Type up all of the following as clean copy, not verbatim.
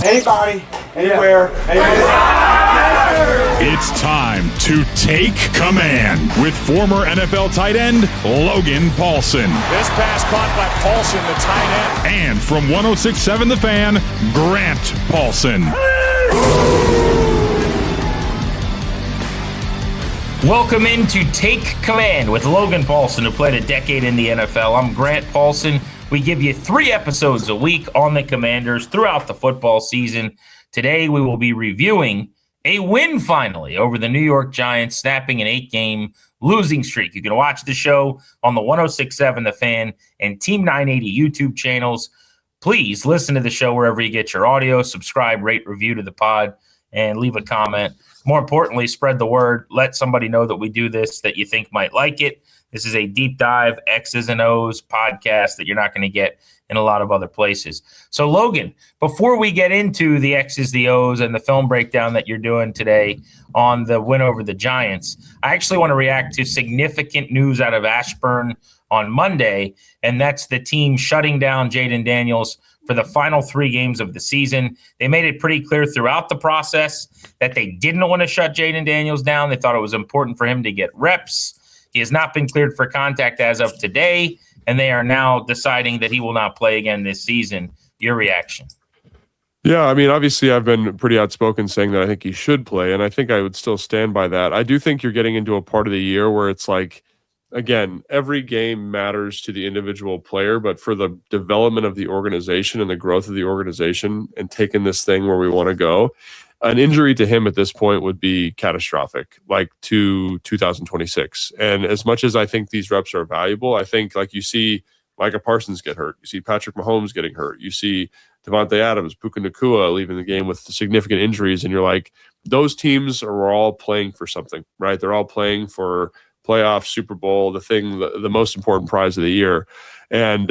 Anybody, anywhere, It's time to take command with former NFL tight end Logan Paulsen. This pass caught by Paulsen, the tight end. And from 106.7 The Fan, Grant Paulsen. Welcome into Take Command with Logan Paulsen, who played a decade in the NFL. I'm Grant Paulsen. We give you 3 episodes a week on the Commanders throughout the football season. Today, we will be reviewing a win finally over the New York Giants, snapping an 8-game losing streak. You can watch the show on the 106.7 The Fan and Team 980 YouTube channels. Please listen to the show wherever you get your audio. Subscribe, rate, review to the pod, and leave a comment. More importantly, spread the word. Let somebody know that we do this that you think might like it. This is a deep dive X's and O's podcast that you're not going to get in a lot of other places. So, Logan, before we get into the X's, the O's, and the film breakdown that you're doing today on the win over the Giants, I actually want to react to significant news out of Ashburn on Monday, and that's the team shutting down Jayden Daniels for the final 3 games of the season. They made it pretty clear throughout the process that they didn't want to shut Jayden Daniels down. They thought it was important for him to get reps. He has not been cleared for contact as of today, and they are now deciding that he will not play again this season. Your reaction? Yeah, I mean, obviously I've been pretty outspoken saying that I think he should play, and I think I would still stand by that. I do think you're getting into a part of the year where it's like, again, every game matters to the individual player, but for the development of the organization and the growth of the organization and taking this thing where we want to go, an injury to him at this point would be catastrophic, like to 2026. And as much as I think these reps are valuable, I think like you see Micah Parsons get hurt. You see Patrick Mahomes getting hurt. You see Devontae Adams, Puka Nacua leaving the game with significant injuries. And you're like, those teams are all playing for something, right? They're all playing for playoff, Super Bowl, the most important prize of the year. And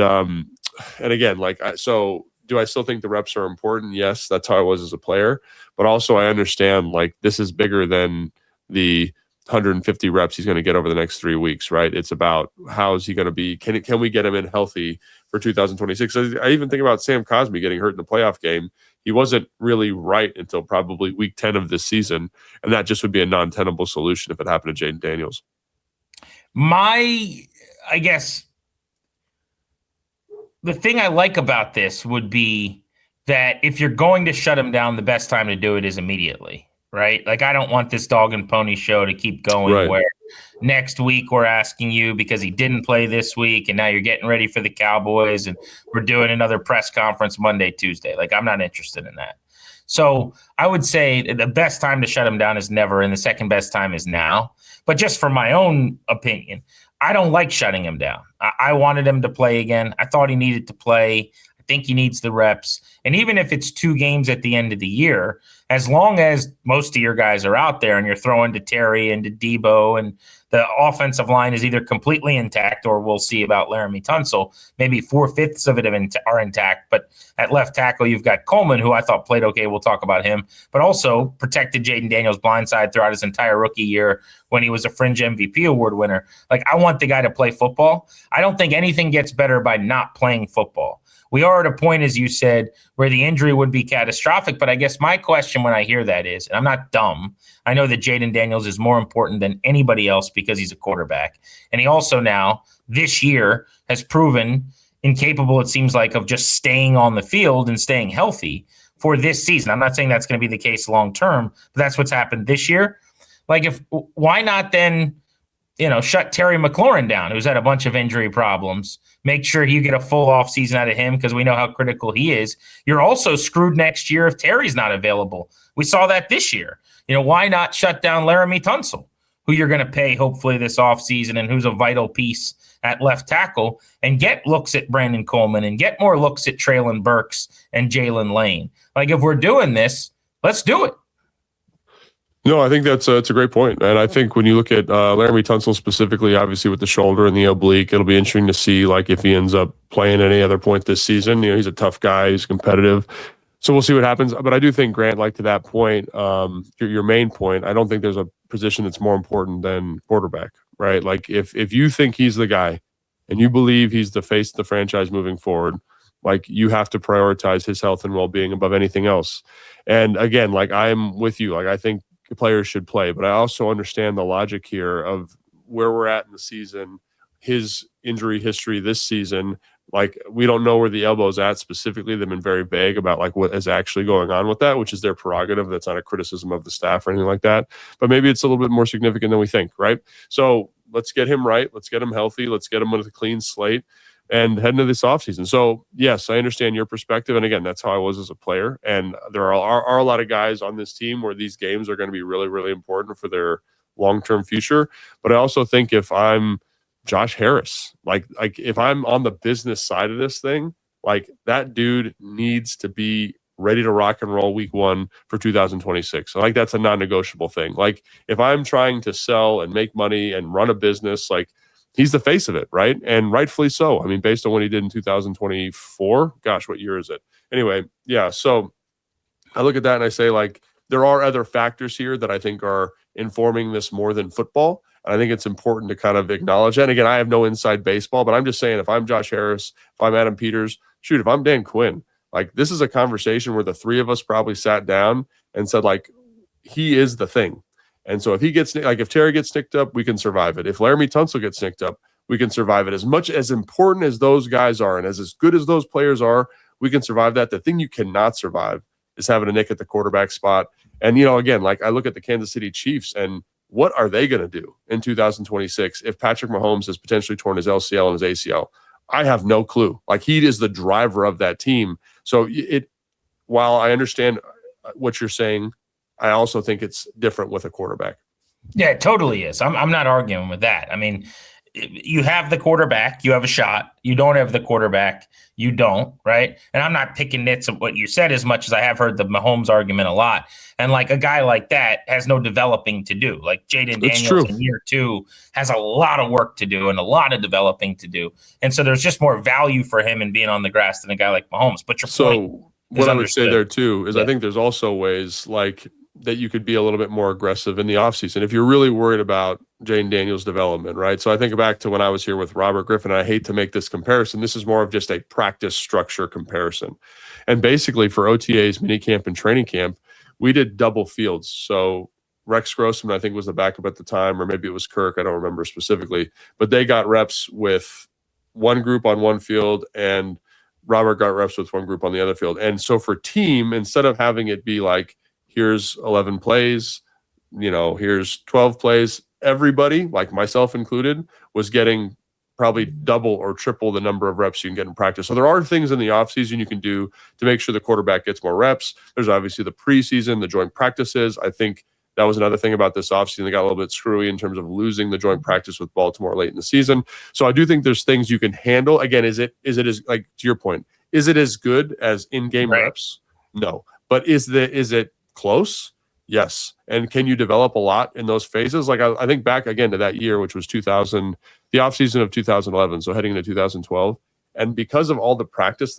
again, so do I still think the reps are important? Yes, that's how I was as a player. But also I understand like this is bigger than the 150 reps he's going to get over the next 3 weeks, right? It's about how is he going to be? Can we get him in healthy for 2026? I even think about Sam Cosmi getting hurt in the playoff game. He wasn't really right until probably week 10 of this season. And that just would be a non-tenable solution if it happened to Jayden Daniels. I guess the thing I like about this would be that if you're going to shut him down, the best time to do it is immediately, right? Like, I don't want this dog and pony show to keep going right, where next week we're asking you because he didn't play this week and now you're getting ready for the Cowboys and we're doing another press conference Monday, Tuesday. Like, I'm not interested in that. So I would say the best time to shut him down is never, and the second best time is now. But just for my own opinion, I don't like shutting him down. I wanted him to play again. I thought he needed to play. I think he needs the reps. And even if it's 2 games at the end of the year, as long as most of your guys are out there and you're throwing to Terry and to Debo and the offensive line is either completely intact or we'll see about Laramie Tunsil, maybe 4/5 of it are intact. But at left tackle, you've got Coleman, who I thought played okay. We'll talk about him, but also protected Jayden Daniels' blindside throughout his entire rookie year when he was a fringe MVP award winner. Like, I want the guy to play football. I don't think anything gets better by not playing football. We are at a point, as you said, where the injury would be catastrophic. But I guess my question when I hear that is, and I'm not dumb, I know that Jayden Daniels is more important than anybody else because he's a quarterback. And he also now, this year, has proven incapable, it seems like, of just staying on the field and staying healthy for this season. I'm not saying that's going to be the case long term, but that's what's happened this year. Like, why not then, shut Terry McLaurin down, who's had a bunch of injury problems. Make sure you get a full offseason out of him because we know how critical he is. You're also screwed next year if Terry's not available. We saw that this year. Why not shut down Laramie Tunsil, who you're going to pay hopefully this offseason and who's a vital piece at left tackle, and get looks at Brandon Coleman and get more looks at Traylon Burks and Jalen Lane. Like, if we're doing this, let's do it. No, I think it's a great point. And I think when you look at Laramie Tunsil specifically, obviously with the shoulder and the oblique, it'll be interesting to see like if he ends up playing at any other point this season. He's a tough guy. He's competitive. So we'll see what happens. But I do think, Grant, like to that point, your main point, I don't think there's a position that's more important than quarterback, right? Like if you think he's the guy and you believe he's the face of the franchise moving forward, Like, you have to prioritize his health and well-being above anything else. And again, like, I'm with you. Like, I think players should play, but I also understand the logic here of where we're at in the season, his injury history this season. Like, we don't know where the elbow's at specifically. They've been very vague about like what is actually going on with that, which is their prerogative. That's not a criticism of the staff or anything like that. But maybe it's a little bit more significant than we think, right? So let's get him right. Let's get him healthy. Let's get him with a clean slate and head into this offseason. So, yes, I understand your perspective. And again, that's how I was as a player. And there are a lot of guys on this team where these games are going to be really, really important for their long-term future. But I also think if I'm Josh Harris, like if I'm on the business side of this thing, like, that dude needs to be ready to rock and roll week 1 for 2026. Like, that's a non-negotiable thing. Like, if I'm trying to sell and make money and run a business, like, he's the face of it, right? And rightfully so. I mean, based on what he did in 2024, gosh, what year is it? Anyway, yeah. So I look at that and I say, like, there are other factors here that I think are informing this more than football. And I think it's important to kind of acknowledge that. And again, I have no inside baseball, but I'm just saying, if I'm Josh Harris, if I'm Adam Peters, shoot, if I'm Dan Quinn, like, this is a conversation where the three of us probably sat down and said, like, he is the thing. And so if he gets, like, if Terry gets nicked up, we can survive it. If Laramie Tunsil gets nicked up, we can survive it. As much as important as those guys are and as good as those players are, we can survive that. The thing you cannot survive is having a nick at the quarterback spot. And, you know, again, like, I look at the Kansas City Chiefs, and what are they going to do in 2026 if Patrick Mahomes has potentially torn his LCL and his ACL? I have no clue. Like, he is the driver of that team. So while I understand what you're saying, I also think it's different with a quarterback. Yeah, it totally is. I'm not arguing with that. I mean, you have the quarterback, you have a shot. You don't have the quarterback, you don't, right? And I'm not picking nits of what you said as much as I have heard the Mahomes argument a lot. And like, a guy like that has no developing to do. Like, Jayden Daniels in year 2 has a lot of work to do and a lot of developing to do. And so there's just more value for him in being on the grass than a guy like Mahomes. But your point what I would say there too is, I think there's also ways like that you could be a little bit more aggressive in the offseason if you're really worried about Jayden Daniels' development, right? So I think back to when I was here with Robert Griffin. I hate to make this comparison. This is more of just a practice structure comparison. And basically for OTAs, minicamp, and training camp, we did double fields. So Rex Grossman, I think, was the backup at the time, or maybe it was Kirk. I don't remember specifically. But they got reps with one group on one field, and Robert got reps with one group on the other field. And so for team, instead of having it be like, here's 11 plays, you know, here's 12 plays, everybody, like myself included, was getting probably double or triple the number of reps you can get in practice. So there are things in the offseason you can do to make sure the quarterback gets more reps. There's obviously the preseason, the joint practices. I think that was another thing about this offseason. They got a little bit screwy in terms of losing the joint practice with Baltimore late in the season. So I do think there's things you can handle. Again, is it as, like, to your point, is it as good as in-game reps? No. But is it close? Yes. And can you develop a lot in those phases? Like, I think back again to that year, which was the offseason of 2011. So heading into 2012. And because of all the practice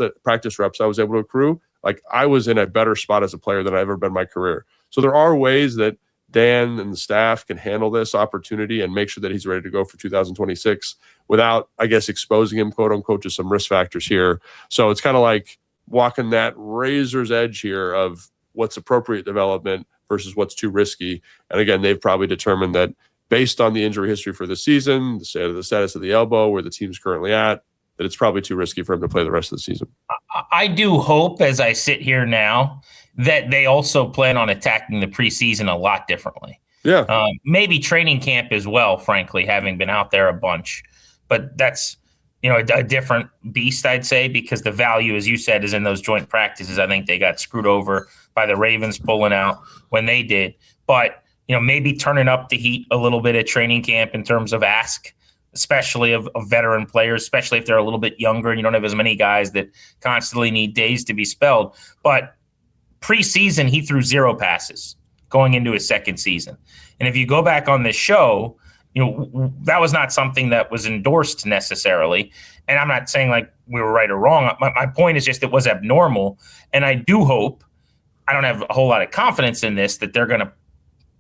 reps I was able to accrue, like, I was in a better spot as a player than I've ever been in my career. So there are ways that Dan and the staff can handle this opportunity and make sure that he's ready to go for 2026 without, I guess, exposing him, quote unquote, to some risk factors here. So it's kind of like walking that razor's edge here of what's appropriate development versus what's too risky. And again, they've probably determined that based on the injury history for the season, the status of the elbow, where the team's currently at, that it's probably too risky for him to play the rest of the season. I do hope, as I sit here now, that they also plan on attacking the preseason a lot differently. Yeah. Maybe training camp as well, frankly, having been out there a bunch. But that's, you know, a different beast, I'd say, because the value, as you said, is in those joint practices. I think they got screwed over by the Ravens pulling out when they did. But, you know, maybe turning up the heat a little bit at training camp in terms of ask, especially of veteran players, especially if they're a little bit younger and you don't have as many guys that constantly need days to be spelled. But preseason, he threw 0 passes going into his second season. And if you go back on this show, you know, that was not something that was endorsed necessarily. And I'm not saying like we were right or wrong. My point is just it was abnormal. And I do hope, I don't have a whole lot of confidence in this, that they're going to,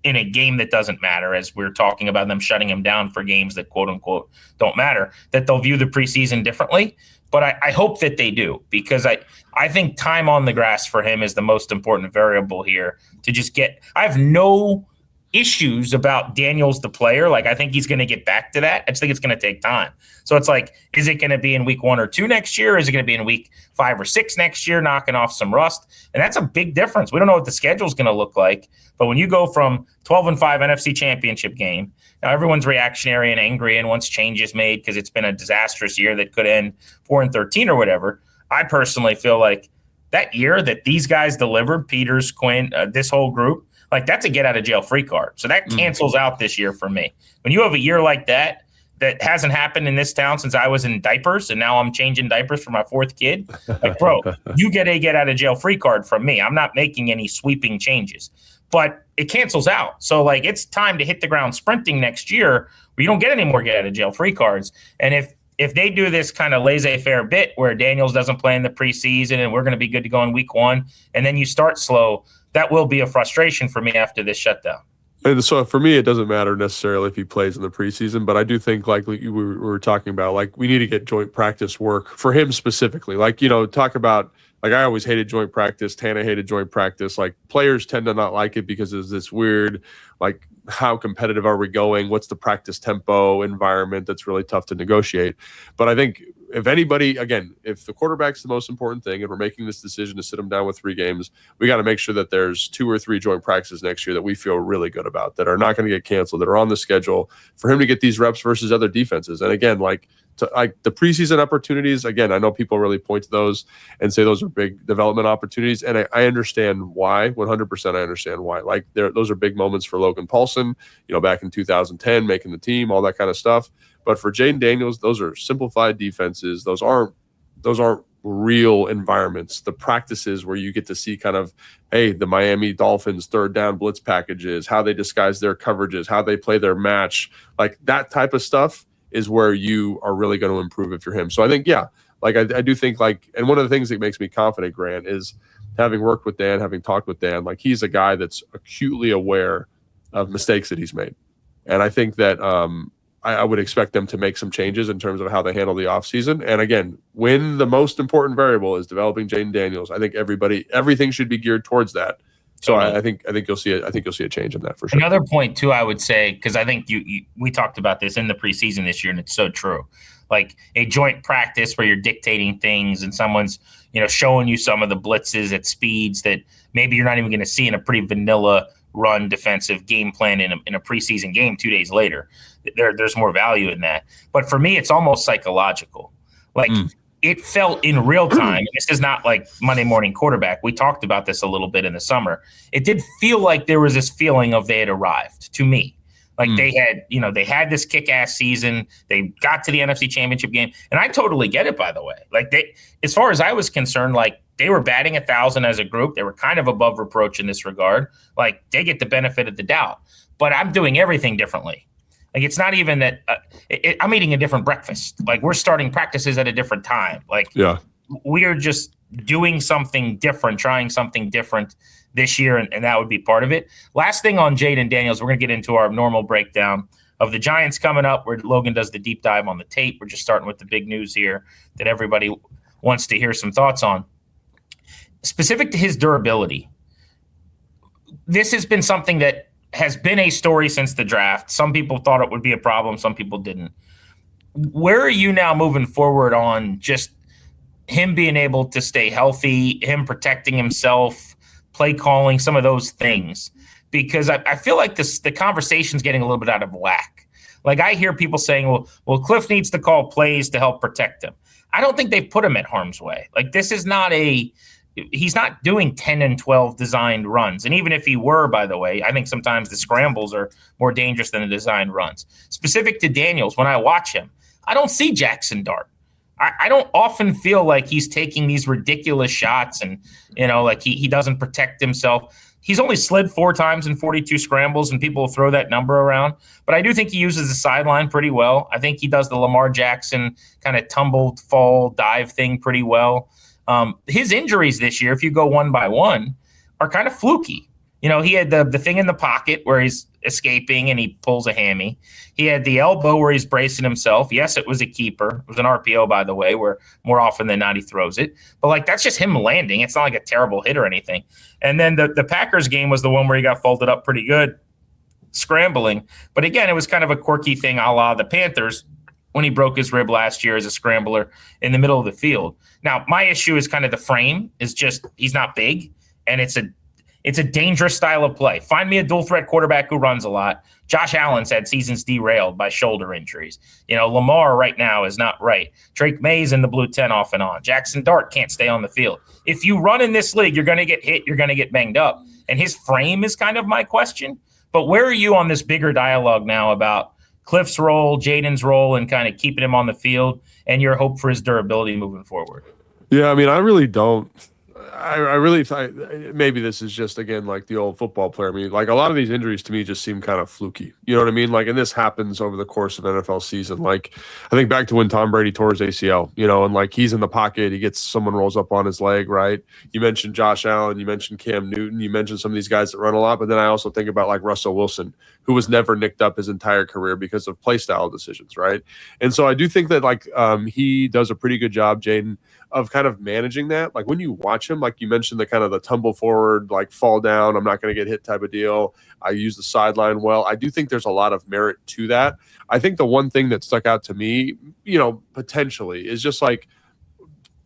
in a game that doesn't matter, as we're talking about them shutting him down for games that quote unquote don't matter, that they'll view the preseason differently. but I hope that they do, because I think time on the grass for him is the most important variable here to just get – I have no issues about Daniels the player. Like, I think he's going to get back to that. I just think it's going to take time. So it's like, is it going to be in week 1 or 2 next year? Is it going to be in week 5 or 6 next year, knocking off some rust? And that's a big difference. We don't know what the schedule is going to look like, but when you go from 12-5 NFC Championship game, now everyone's reactionary and angry and wants changes made because it's been a disastrous year that could end 4-13 or whatever. I personally feel like that year that these guys delivered, Peters, Quinn, this whole group, like, that's a get-out-of-jail-free card. So that cancels out this year for me. When you have a year like that hasn't happened in this town since I was in diapers, and now I'm changing diapers for my 4th kid, like, bro, you get a get-out-of-jail-free card from me. I'm not making any sweeping changes. But it cancels out. So, like, it's time to hit the ground sprinting next year where you don't get any more get-out-of-jail-free cards. And if they do this kind of laissez-faire bit where Daniels doesn't play in the preseason and we're going to be good to go in week 1, and then you start slow, that will be a frustration for me after this shutdown. And so for me, it doesn't matter necessarily if he plays in the preseason, but I do think, like we were talking about, like, we need to get joint practice work for him specifically. Like, talk about, like, I always hated joint practice. Tana hated joint practice. Like, players tend to not like it because it's this weird, like, how competitive are we going? What's the practice tempo environment that's really tough to negotiate? But I think if anybody, again, if the quarterback's the most important thing and we're making this decision to sit him down with 3 games, we got to make sure that there's 2 or 3 joint practices next year that we feel really good about, that are not going to get canceled, that are on the schedule for him to get these reps versus other defenses. And again, like the preseason opportunities, again, I know people really point to those and say those are big development opportunities. And I understand why, 100% I understand why. Like, those are big moments for Logan Paulsen, back in 2010, making the team, all that kind of stuff. But for Jayden Daniels, those are simplified defenses. Those aren't real environments. The practices where you get to see kind of, hey, the Miami Dolphins 3rd down blitz packages, how they disguise their coverages, how they play their match, like that type of stuff is where you are really going to improve if you're him. So I think, yeah, like I do think, like, and one of the things that makes me confident, Grant, is having worked with Dan, having talked with Dan, like, he's a guy that's acutely aware of mistakes that he's made. And I think that I would expect them to make some changes in terms of how they handle the offseason. And again, when the most important variable is developing Jayden Daniels, I think everything should be geared towards that. So I think you'll see it. I think you'll see a change in that for sure. Another point too, I would say, because I think we talked about this in the preseason this year, and it's so true. Like, a joint practice where you're dictating things and someone's showing you some of the blitzes at speeds that maybe you're not even going to see in a pretty vanilla run defensive game plan in a preseason game 2 days later. There's more value in that. But for me, it's almost psychological. Like, it felt in real time. And this is not like Monday Morning Quarterback. We talked about this a little bit in the summer. It did feel like there was this feeling of they had arrived, to me. Like, they had this kick-ass season. They got to the NFC Championship game. And I totally get it, by the way. Like, as far as I was concerned, like, they were batting 1,000 as a group. They were kind of above reproach in this regard. Like, they get the benefit of the doubt. But I'm doing everything differently. Like, it's not even that I'm eating a different breakfast. Like, we're starting practices at a different time. Like, we are just doing something different, trying something different this year, and that would be part of it. Last thing on Jayden Daniels, we're going to get into our normal breakdown of the Giants coming up, where Logan does the deep dive on the tape. We're just starting with the big news here that everybody wants to hear some thoughts on. Specific to his durability, this has been something that has been a story since the draft. Some people thought it would be a problem. Some people didn't. Where are you now moving forward on just him being able to stay healthy, him protecting himself, play calling, some of those things? Because I feel like the conversation's getting a little bit out of whack. Like, I hear people saying, well, Cliff needs to call plays to help protect him. I don't think they've put him at harm's way. Like, this is not he's not doing 10 and 12 designed runs. And even if he were, by the way, I think sometimes the scrambles are more dangerous than the designed runs. Specific to Daniels, when I watch him, I don't see Jackson Dart. I don't often feel like he's taking these ridiculous shots and, like he doesn't protect himself. He's only slid 4 times in 42 scrambles, and people will throw that number around. But I do think he uses the sideline pretty well. I think he does the Lamar Jackson kind of tumble, fall, dive thing pretty well. His injuries this year, if you go one by one, are kind of fluky. He had the thing in the pocket where he's escaping and he pulls a hammy. He had the elbow where he's bracing himself. Yes, it was a keeper. It was an RPO, by the way, where more often than not he throws it. But, that's just him landing. It's not like a terrible hit or anything. And then the Packers game was the one where he got folded up pretty good, scrambling. But, again, it was kind of a quirky thing a la the Panthers when he broke his rib last year as a scrambler in the middle of the field. Now, my issue is kind of the frame is just he's not big, and it's a dangerous style of play. Find me a dual threat quarterback who runs a lot. Josh Allen's had seasons derailed by shoulder injuries. Lamar right now is not right. Drake May's in the blue 10 off and on. Jackson Dart can't stay on the field. If you run in this league, you're going to get hit. You're going to get banged up. And his frame is kind of my question. But where are you on this bigger dialogue now about Cliff's role, Jayden's role, and kind of keeping him on the field and your hope for his durability moving forward? Yeah, I mean, I really don't. I really maybe this is just, again, like the old football player. I mean, a lot of these injuries to me just seem kind of fluky. You know what I mean? And this happens over the course of an NFL season. I think back to when Tom Brady tore his ACL, and he's in the pocket. He gets someone rolls up on his leg, right? You mentioned Josh Allen. You mentioned Cam Newton. You mentioned some of these guys that run a lot. But then I also think about Russell Wilson, who was never nicked up his entire career because of play style decisions, right? And so I do think that he does a pretty good job, Jayden, of kind of managing that. When you watch him, you mentioned, the kind of the tumble forward, fall down, I'm not going to get hit type of deal. I use the sideline well. I do think there's a lot of merit to that. I think the one thing that stuck out to me, potentially, is just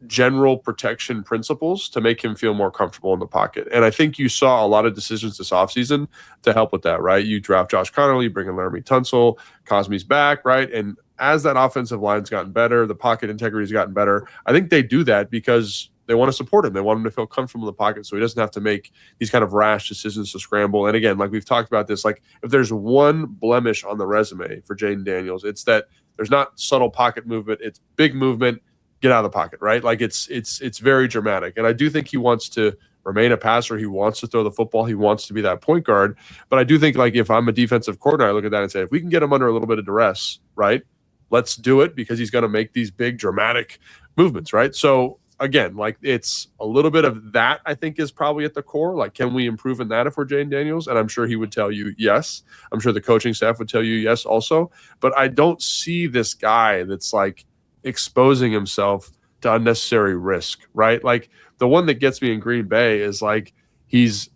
general protection principles to make him feel more comfortable in the pocket. And I think you saw a lot of decisions this offseason to help with that, right? You draft Josh Connolly, you bring in Laramie Tunsil, Cosme's back, right? And as that offensive line's gotten better, the pocket integrity's gotten better. I think they do that because they want to support him. They want him to feel comfortable in the pocket so he doesn't have to make these kind of rash decisions to scramble. And again, we've talked about this, if there's one blemish on the resume for Jayden Daniels, it's that there's not subtle pocket movement. It's big movement, get out of the pocket, right? It's very dramatic. And I do think he wants to remain a passer. He wants to throw the football. He wants to be that point guard. But I do think, if I'm a defensive coordinator, I look at that and say, if we can get him under a little bit of duress, right, let's do it, because he's going to make these big dramatic movements, right? So again, it's a little bit of that, I think, is probably at the core. Can we improve in that if we're Jayden Daniels? And I'm sure he would tell you yes. I'm sure the coaching staff would tell you yes also. But I don't see this guy that's exposing himself to unnecessary risk, right? The one that gets me in Green Bay is he's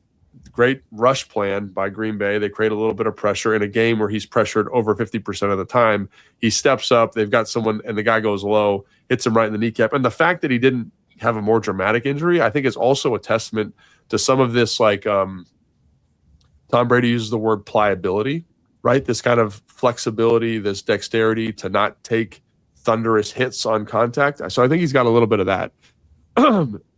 great rush plan by Green Bay. They create a little bit of pressure in a game where he's pressured over 50% of the time. He steps up, they've got someone, and the guy goes low, hits him right in the kneecap. And the fact that he didn't have a more dramatic injury, I think, is also a testament to some of this, Tom Brady uses the word pliability, right? This kind of flexibility, this dexterity to not take thunderous hits on contact. So I think he's got a little bit of that.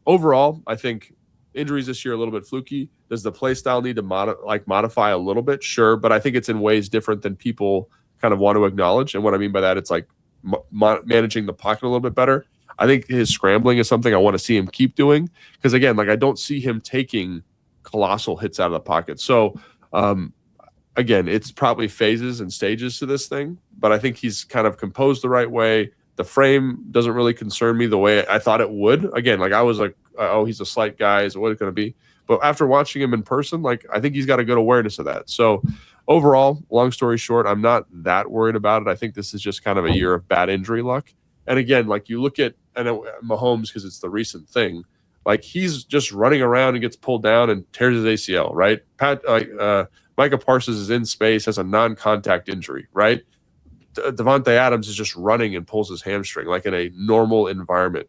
Overall, I think injuries this year are a little bit fluky. Does the play style need to modify a little bit? Sure, but I think it's in ways different than people kind of want to acknowledge. And what I mean by that, it's managing the pocket a little bit better. I think his scrambling is something I want to see him keep doing, because again, I don't see him taking colossal hits out of the pocket. So again, it's probably phases and stages to this thing, but I think he's kind of composed the right way. The frame doesn't really concern me the way I thought it would. Again, I was oh, he's a slight guy. Is what it's going to be. But after watching him in person, I think he's got a good awareness of that. So overall, long story short, I'm not that worried about it. I think this is just kind of a year of bad injury luck. And again, you look at Mahomes, because it's the recent thing, he's just running around and gets pulled down and tears his ACL, right? Micah Parsons is in space, has a non-contact injury, right? Devontae Adams is just running and pulls his hamstring, in a normal environment.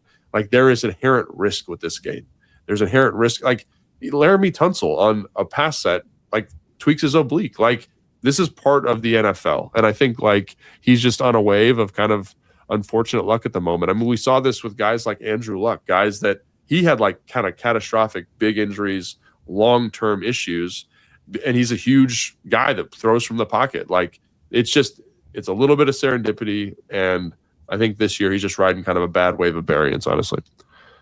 There is inherent risk with this game. There's inherent risk. Laramie Tunsil on a pass set, tweaks his oblique. This is part of the NFL. And I think, he's just on a wave of kind of unfortunate luck at the moment. I mean, we saw this with guys like Andrew Luck, guys that he had kind of catastrophic big injuries, long-term issues, and he's a huge guy that throws from the pocket. It's a little bit of serendipity, and I think this year he's just riding kind of a bad wave of variance, honestly.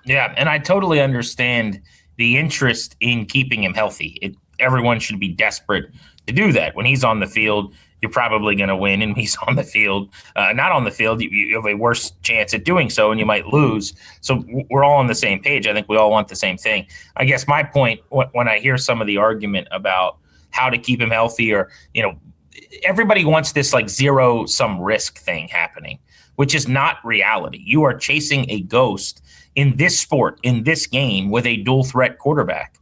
Yeah, and I totally understand the interest in keeping him healthy. Everyone should be desperate to do that when he's on the field. you're probably going to win, and he's on the field. Not on the field, you have a worse chance at doing so, and you might lose. So we're all on the same page. I think we all want the same thing. I guess my point when I hear some of the argument about how to keep him healthy, or everybody wants this like zero-sum risk thing happening, which is not reality. You are chasing a ghost in this sport, in this game, with a dual threat quarterback.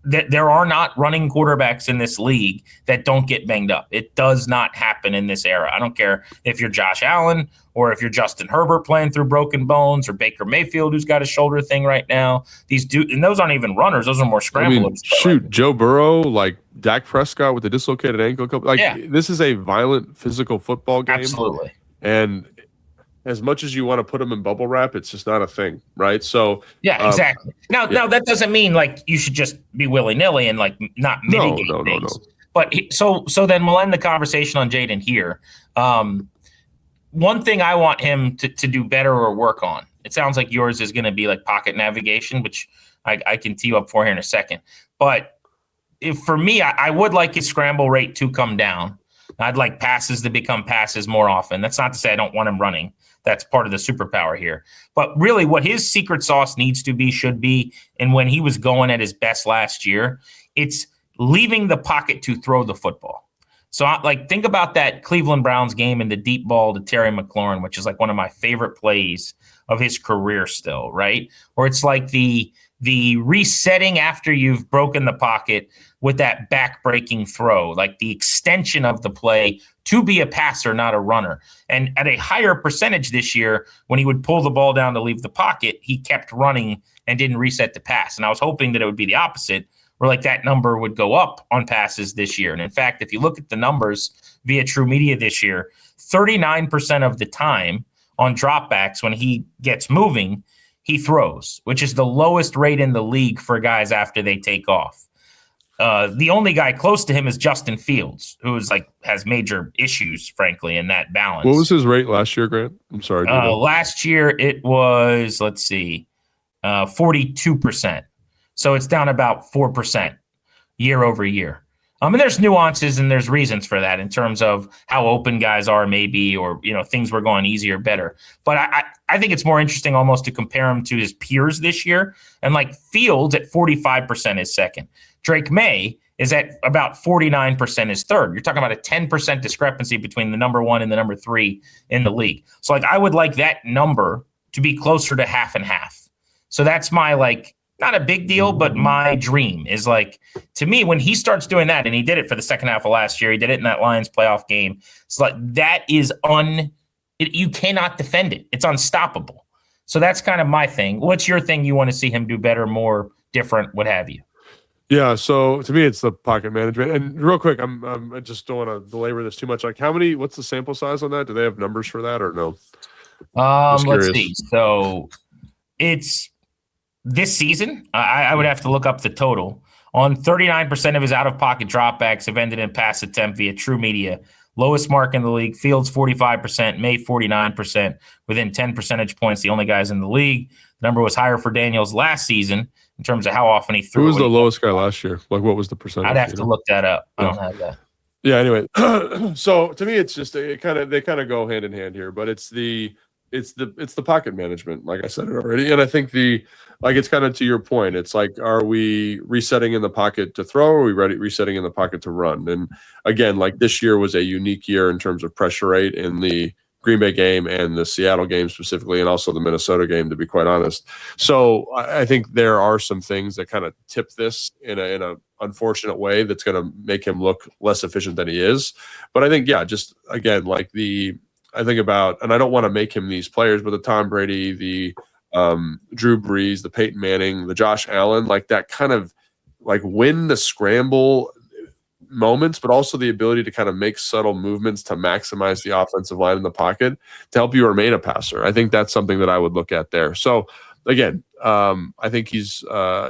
There are not running quarterbacks in this league that don't get banged up. It does not happen in this era. I don't care if you're Josh Allen or if you're Justin Herbert playing through broken bones, or Baker Mayfield, who's got a shoulder thing right now. And those aren't even runners. Those are more scramblers. Joe Burrow, like Dak Prescott with the dislocated ankle. This is a violent physical football game. Absolutely. And as much as you want to put them in bubble wrap, it's just not a thing, right? So yeah, exactly. Now that doesn't mean like you should just be willy-nilly and like not mitigate things. No. But so then we'll end the conversation on Jayden here. One thing I want him to do better or work on, it sounds like yours is going to be like pocket navigation, which I can tee you up for here in a second. But for me, I would like his scramble rate to come down. I'd like passes to become passes more often. That's not to say I don't want him running. That's part of the superpower here. But really what his secret sauce should be, and when he was going at his best last year, it's leaving the pocket to throw the football. So think about that Cleveland Browns game and the deep ball to Terry McLaurin, which is like one of my favorite plays of his career still, right? Or it's like the resetting after you've broken the pocket with that back-breaking throw, like the extension of the play to be a passer, not a runner. And at a higher percentage this year, when he would pull the ball down to leave the pocket, he kept running and didn't reset the pass. And I was hoping that it would be the opposite, where like that number would go up on passes this year. And in fact, if you look at the numbers via True Media this year, 39% of the time on dropbacks when he gets moving, he throws, which is the lowest rate in the league for guys after they take off. The only guy close to him is Justin Fields, who is has major issues, frankly, in that balance. What was his rate last year, Grant? I'm sorry. Last year it was, 42%. So it's down about 4% year over year. And there's nuances and there's reasons for that in terms of how open guys are maybe, or, things were going easier, better. But I think it's more interesting almost to compare him to his peers this year. And Fields at 45% is second. Drake May is at about 49% is third. You're talking about a 10% discrepancy between the number one and the number three in the league. So I would like that number to be closer to half and half. So that's my not a big deal, but my dream is to me, when he starts doing that, and he did it for the second half of last year, he did it in that Lions playoff game. It's that is you cannot defend it. It's unstoppable. So that's kind of my thing. What's your thing you want to see him do better, more different, what have you? Yeah, so to me, it's the pocket management. And real quick, I just don't want to belabor this too much. What's the sample size on that? Do they have numbers for that or no? Let's see. So it's this season, I would have to look up the total. On 39% of his out-of-pocket dropbacks have ended in pass attempt via True Media. Lowest mark in the league. Fields 45%, May 49%, within 10 percentage points. The only guys in the league. The number was higher for Daniels last season in terms of how often he threw. Who was the lowest guy last year? What was the percentage? I'd have to look that up. I don't have that. Yeah. Anyway, so to me, it's just they kind of go hand in hand here, but it's the pocket management, like I said it already, and I think it's kind of to your point. It's are we resetting in the pocket to throw? Or are we resetting in the pocket to run? And again, this year was a unique year in terms of pressure rate in the Green Bay game and the Seattle game specifically, and also the Minnesota game, to be quite honest. So I think there are some things that kind of tip this in a unfortunate way that's going to make him look less efficient than he is. But I think, just again, I think about, and I don't want to make him these players, but the Tom Brady, the Drew Brees, the Peyton Manning, the Josh Allen, that kind of win the scramble moments, but also the ability to kind of make subtle movements to maximize the offensive line in the pocket to help you remain a passer. I think that's something that I would look at there. So again, I think he's,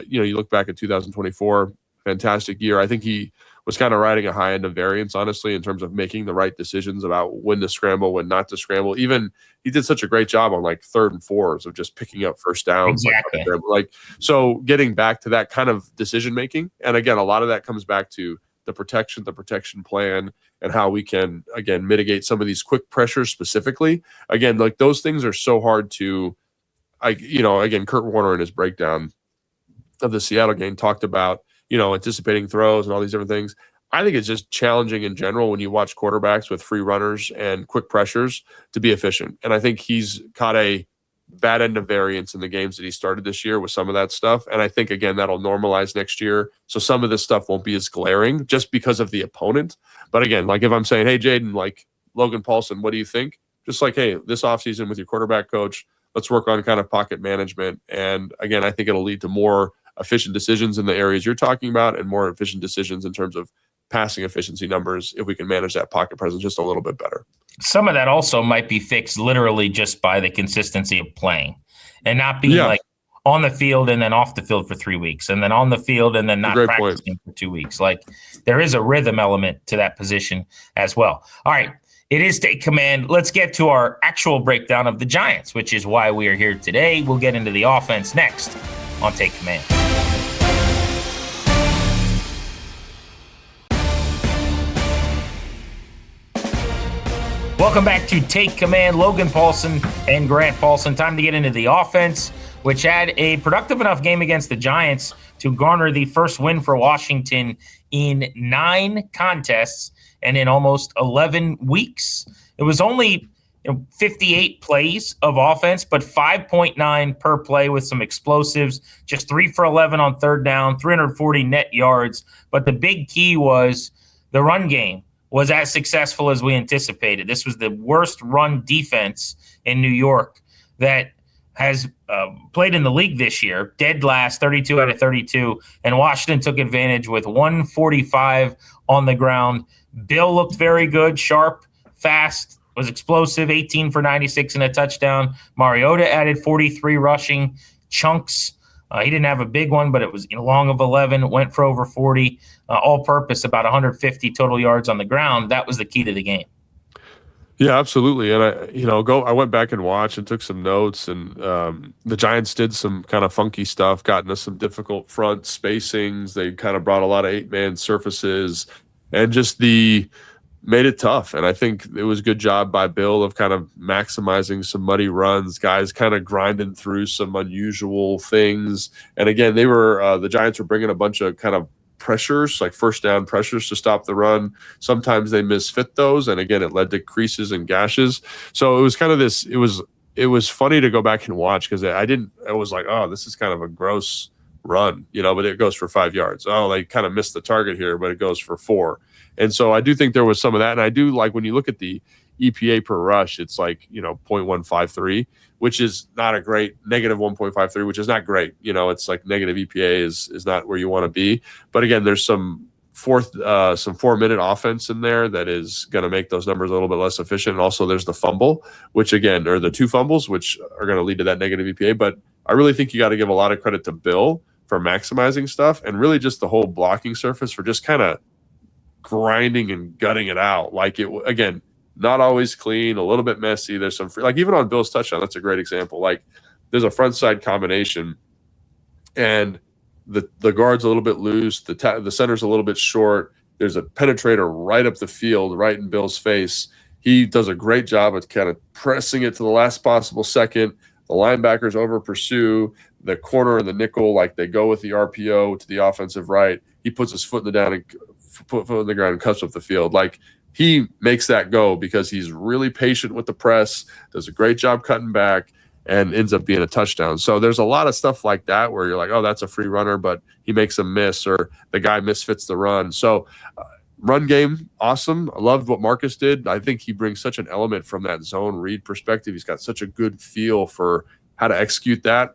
you look back at 2024, fantastic year. I think he was kind of riding a high end of variance, honestly, in terms of making the right decisions about when to scramble, when not to scramble. Even he did such a great job on 3rd and 4s of just picking up first downs. Exactly. So getting back to that kind of decision making. And again, a lot of that comes back to the protection plan, and how we can, again, mitigate some of these quick pressures specifically. Again, like those things are so hard to, again, Kurt Warner in his breakdown of the Seattle game talked about, anticipating throws and all these different things. I think it's just challenging in general when you watch quarterbacks with free runners and quick pressures to be efficient. And I think he's caught a bad end of variance in the games that he started this year with some of that stuff. And I think, again, that'll normalize next year. So some of this stuff won't be as glaring just because of the opponent. But again, like if I'm saying, hey, Jayden, like Logan Paulsen, what do you think? Just like, hey, this offseason with your quarterback coach, let's work on kind of pocket management. And again, I think it'll lead to more efficient decisions in the areas you're talking about and more efficient decisions in terms of passing efficiency numbers if we can manage that pocket presence just a little bit better. Some of that also might be fixed literally just by the consistency of playing and not being like on the field and then off the field for 3 weeks and then on the field and then not practicing for 2 weeks. Like there is a rhythm element to that position as well. All right. It is Take Command. Let's get to our actual breakdown of the Giants, which is why we are here today. We'll get into the offense next on Take Command. Welcome back to Take Command. Logan Paulsen and Grant Paulsen. Time to get into the offense, which had a productive enough game against the Giants to garner the first win for Washington in 9 contests and in almost 11 weeks. It was only 58 plays of offense, but 5.9 per play with some explosives, just 3 for 11 on third down, 340 net yards. But the big key was the run game was as successful as we anticipated. This was the worst run defense in New York that has played in the league this year, dead last, 32 out of 32, and Washington took advantage with 145 on the ground. Bill looked very good, sharp, fast, was explosive, 18 for 96 and a touchdown. Mariota added 43 rushing chunks. He didn't have a big one, but it was long of 11, went for over 40, all-purpose, about 150 total yards on the ground. That was the key to the game. Yeah, absolutely. And I went back and watched and took some notes, and the Giants did some kind of funky stuff, got into some difficult front spacings. They kind of brought a lot of 8-man surfaces and just made it tough. And I think it was a good job by Bill of kind of maximizing some muddy runs, guys kind of grinding through some unusual things. And again, the Giants were bringing a bunch of kind of pressures, like first down pressures to stop the run. Sometimes they misfit those. And again, it led to creases and gashes. So it was kind of this, it was funny to go back and watch because I was like, oh, this is kind of a gross run, but it goes for 5 yards. Oh, they kind of missed the target here, but it goes for 4. And so I do think there was some of that. And I do like when you look at the EPA per rush, it's like, 0.153, which is not a great, negative 1.53, which is not great. It's like negative EPA is not where you want to be. But again, there's some 4-minute offense in there that is going to make those numbers a little bit less efficient. And also there's the fumble, which again, or the 2 fumbles, which are going to lead to that negative EPA. But I really think you got to give a lot of credit to Bill for maximizing stuff and really just the whole blocking surface for just kind of grinding and gutting it out. Like it, again, not always clean, a little bit messy. There's some free, like even on Bill's touchdown, that's a great example. Like there's a front side combination and the guard's a little bit loose. The center's a little bit short. There's a penetrator right up the field, right in Bill's face. He does a great job of kind of pressing it to the last possible second. The linebackers over pursue the corner and the nickel, like they go with the RPO to the offensive right. He puts his foot in the ground and cuts up the field. Like he makes that go because he's really patient with the press, does a great job cutting back, and ends up being a touchdown. So there's a lot of stuff like that where you're like, oh, that's a free runner, but he makes a miss or the guy misfits the run. So run game, awesome. I loved what Marcus did. I think he brings such an element from that zone read perspective. He's got such a good feel for how to execute that.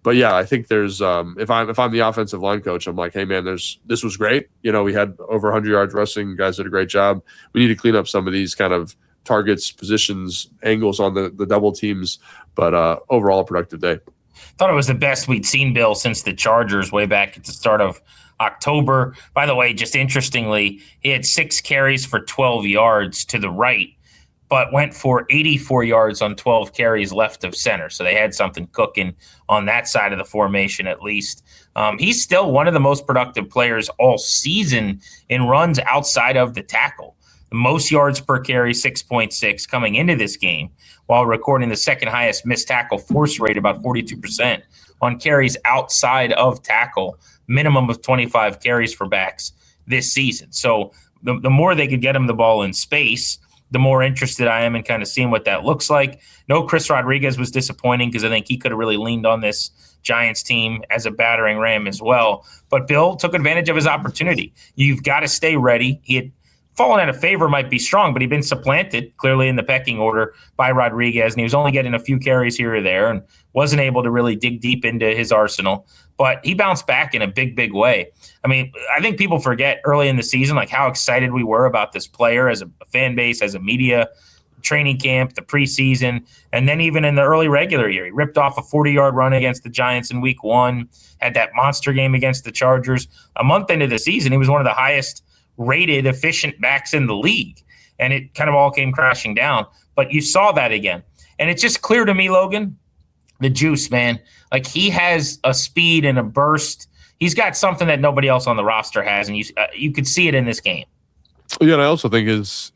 But yeah, I think there's if I'm the offensive line coach, I'm like, hey man, this was great. We had over 100 yards rushing. Guys did a great job. We need to clean up some of these kind of targets, positions, angles on the double teams. But overall, a productive day. Thought it was the best we'd seen Bill since the Chargers way back at the start of October. By the way, just interestingly, he had 6 carries for 12 yards to the right, but went for 84 yards on 12 carries left of center. So they had something cooking on that side of the formation at least. He's still one of the most productive players all season in runs outside of the tackle. The most yards per carry, 6.6, coming into this game, while recording the second highest missed tackle force rate, about 42%, on carries outside of tackle, minimum of 25 carries for backs this season. So the more they could get him the ball in space, the more interested I am in kind of seeing what that looks like. No, Chris Rodriguez was disappointing because I think he could have really leaned on this Giants team as a battering ram as well. But Bill took advantage of his opportunity. You've got to stay ready. He had fallen out of favor, might be strong, but he'd been supplanted clearly in the pecking order by Rodriguez, and he was only getting a few carries here or there and wasn't able to really dig deep into his arsenal. But he bounced back in a big, big way. I mean, I think people forget early in the season, like how excited we were about this player as a fan base, as a media, training camp, the preseason, and then even in the early regular year. He ripped off a 40-yard run against the Giants in week 1, had that monster game against the Chargers. A month into the season, he was one of the highest rated efficient backs in the league, and it kind of all came crashing down. But you saw that again, and it's just clear to me, Logan, the juice, man. Like, he has a speed and a burst. He's got something that nobody else on the roster has, and you could see it in this game. Yeah, and I also think his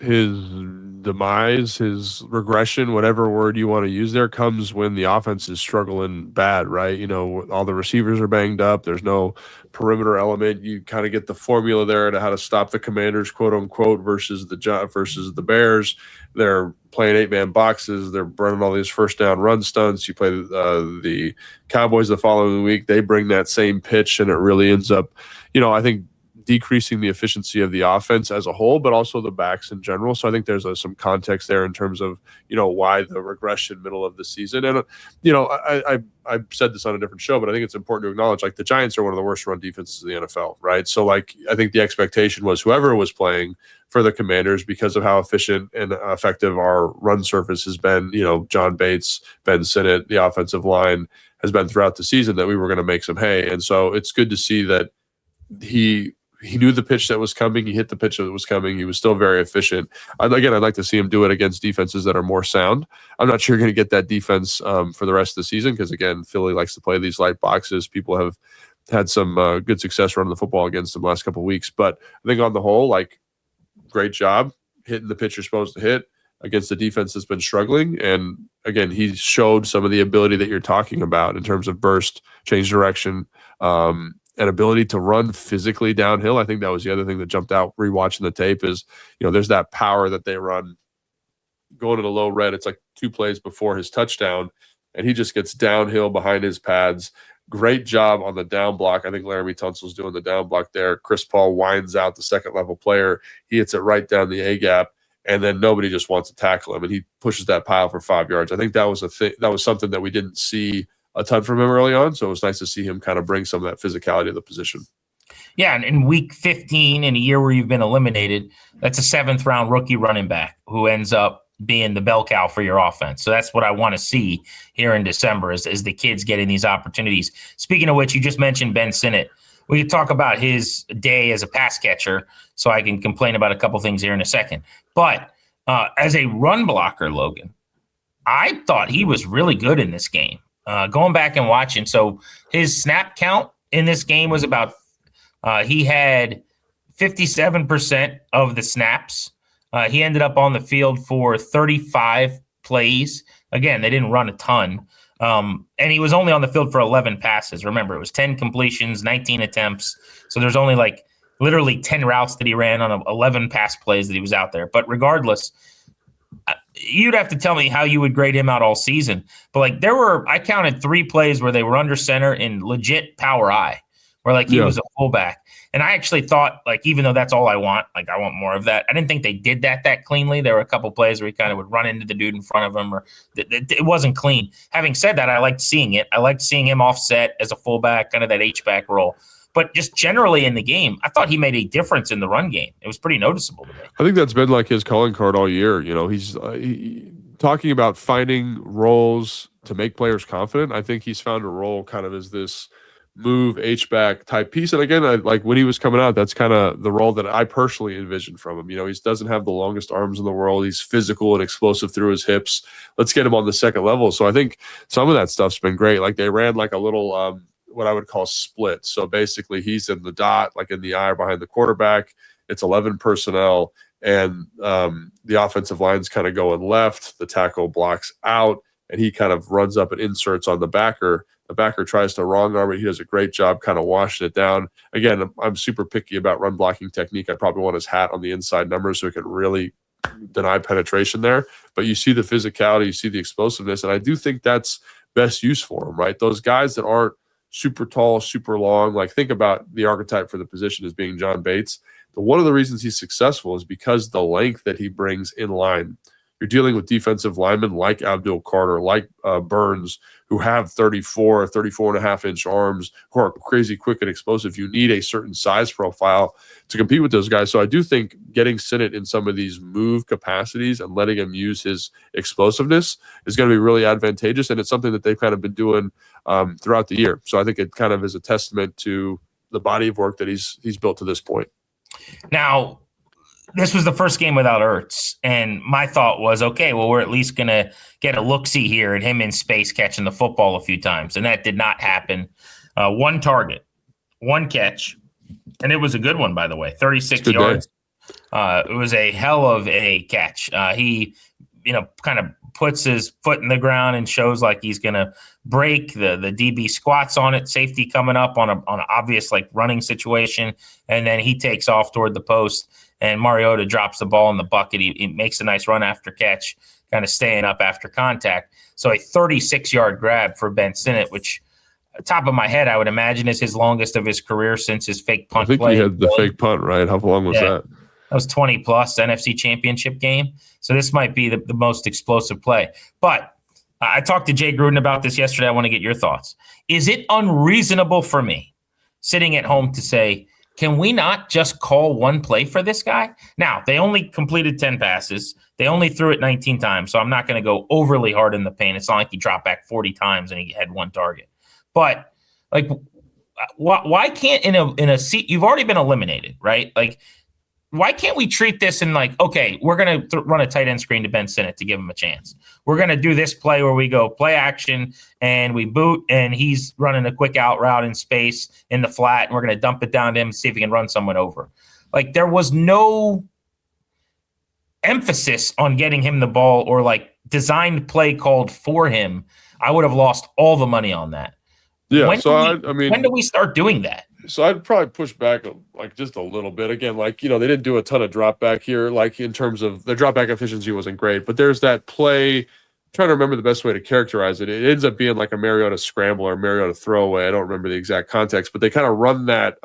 demise, his regression, whatever word you want to use there, comes when the offense is struggling bad, right? You know, all the receivers are banged up. There's no perimeter element. You kind of get the formula there to how to stop the Commanders, quote unquote, versus the Bears. They're playing 8-man boxes. They're running all these first down run stunts. You play the Cowboys the following week. They bring that same pitch, and it really ends up, I think, decreasing the efficiency of the offense as a whole, but also the backs in general. So I think there's some context there in terms of, why the regression middle of the season. And, I've said this on a different show, but I think it's important to acknowledge, like, the Giants are one of the worst run defenses in the NFL, right? So, like, I think the expectation was whoever was playing for the Commanders, because of how efficient and effective our run surface has been, John Bates, Ben Sinnott, the offensive line has been throughout the season, that we were going to make some hay. And so it's good to see that he knew the pitch that was coming. He hit the pitch that was coming. He was still very efficient. I'd like to see him do it against defenses that are more sound. I'm not sure you're going to get that defense for the rest of the season because, again, Philly likes to play these light boxes. People have had some good success running the football against them the last couple of weeks. But I think on the whole, like, great job hitting the pitch you're supposed to hit against the defense that's been struggling. And, again, he showed some of the ability that you're talking about in terms of burst, change direction, and ability to run physically downhill. I think that was the other thing that jumped out rewatching the tape is, there's that power that they run going to the low red. It's like 2 plays before his touchdown, and he just gets downhill behind his pads. Great job on the down block. I think Laramie Tunsil's doing the down block there. Chris Paul winds out the second level player. He hits it right down the A gap, and then nobody just wants to tackle him, and he pushes that pile for 5 yards. I think that was that was something that we didn't see a ton from him early on, so it was nice to see him kind of bring some of that physicality to the position. Yeah, and in week 15, in a year where you've been eliminated, that's a 7th-round rookie running back who ends up being the bell cow for your offense. So that's what I want to see here in December is the kids getting these opportunities. Speaking of which, you just mentioned Ben Sinnott. We could talk about his day as a pass catcher, so I can complain about a couple things here in a second. But as a run blocker, Logan, I thought he was really good in this game. Going back and watching, so his snap count in this game was about he had 57% of the snaps. He ended up on the field for 35 plays. Again, they didn't run a ton. And he was only on the field for 11 passes. Remember, it was 10 completions, 19 attempts. So there's only like literally 10 routes that he ran on 11 pass plays that he was out there. But regardless, you'd have to tell me how you would grade him out all season. But like I counted 3 plays where they were under center in legit power I, where like he was a fullback. And I actually thought, like, even though that's all I want, like I want more of that. I didn't think they did that cleanly. There were a couple plays where he kind of would run into the dude in front of him, or it wasn't clean. Having said that, I liked seeing it. I liked seeing him offset as a fullback, kind of that H-back role. But just generally in the game, I thought he made a difference in the run game. It was pretty noticeable to me. I think that's been like his calling card all year. He's talking about finding roles to make players confident. I think he's found a role kind of as this move H-back type piece. And again, like when he was coming out, that's kind of the role that I personally envisioned from him. He doesn't have the longest arms in the world. He's physical and explosive through his hips. Let's get him on the second level. So I think some of that stuff's been great. Like they ran like a little what I would call split. So basically he's in the dot, like in the eye behind the quarterback. It's 11 personnel, and the offensive line's kind of going left. The tackle blocks out, and he kind of runs up and inserts on the backer. The backer tries to wrong arm it. He does a great job kind of washing it down. Again, I'm super picky about run blocking technique. I probably want his hat on the inside number so he can really deny penetration there. But you see the physicality, you see the explosiveness, and I do think that's best use for him, right? Those guys that aren't super tall, super long, like think about the archetype for the position as being John Bates. One of the reasons he's successful is because the length that he brings in line. You're dealing with defensive linemen like Abdul Carter, like Burns, who have 34 and a half inch arms, who are crazy quick and explosive. You need a certain size profile to compete with those guys. So I do think getting Sinnott in some of these move capacities and letting him use his explosiveness is going to be really advantageous. And it's something that they've kind of been doing throughout the year. So I think it kind of is a testament to the body of work that he's built to this point. Now, this was the first game without Ertz, and my thought was, okay, well, we're at least going to get a look-see here at him in space catching the football a few times, and that did not happen. One target, one catch, and it was a good one, by the way, 36 yards. It was a hell of a catch. He, kind of puts his foot in the ground and shows like he's going to break. The DB squats on it, safety coming up on an obvious like running situation, and then he takes off toward the post, and Mariota drops the ball in the bucket. He makes a nice run after catch, kind of staying up after contact. So a 36-yard grab for Ben Sinnott, which top of my head, I would imagine is his longest of his career since his fake punt play. I think he had the fake punt, right? How long was that? That was 20-plus NFC Championship game. So this might be the most explosive play. But I talked to Jay Gruden about this yesterday. I want to get your thoughts. Is it unreasonable for me sitting at home to say, can we not just call one play for this guy? Now, they only completed 10 passes. They only threw it 19 times, so I'm not going to go overly hard in the paint. It's not like he dropped back 40 times and he had one target. But, like, why can't in a seat – you've already been eliminated, right? Like, why can't we treat this in like, okay, we're going to run a tight end screen to Ben Sinnott to give him a chance. We're going to do this play where we go play action and we boot and he's running a quick out route in space in the flat and we're going to dump it down to him and see if he can run someone over. Like there was no emphasis on getting him the ball or like designed play called for him. I would have lost all the money on that. Yeah. When do we start doing that? So I'd probably push back like just a little bit. Again, like, they didn't do a ton of drop back here, like in terms of the drop back efficiency wasn't great, but there's that play. I'm trying to remember the best way to characterize it. It ends up being like a Mariota scramble or Mariota throwaway. I don't remember the exact context, but they kind of run that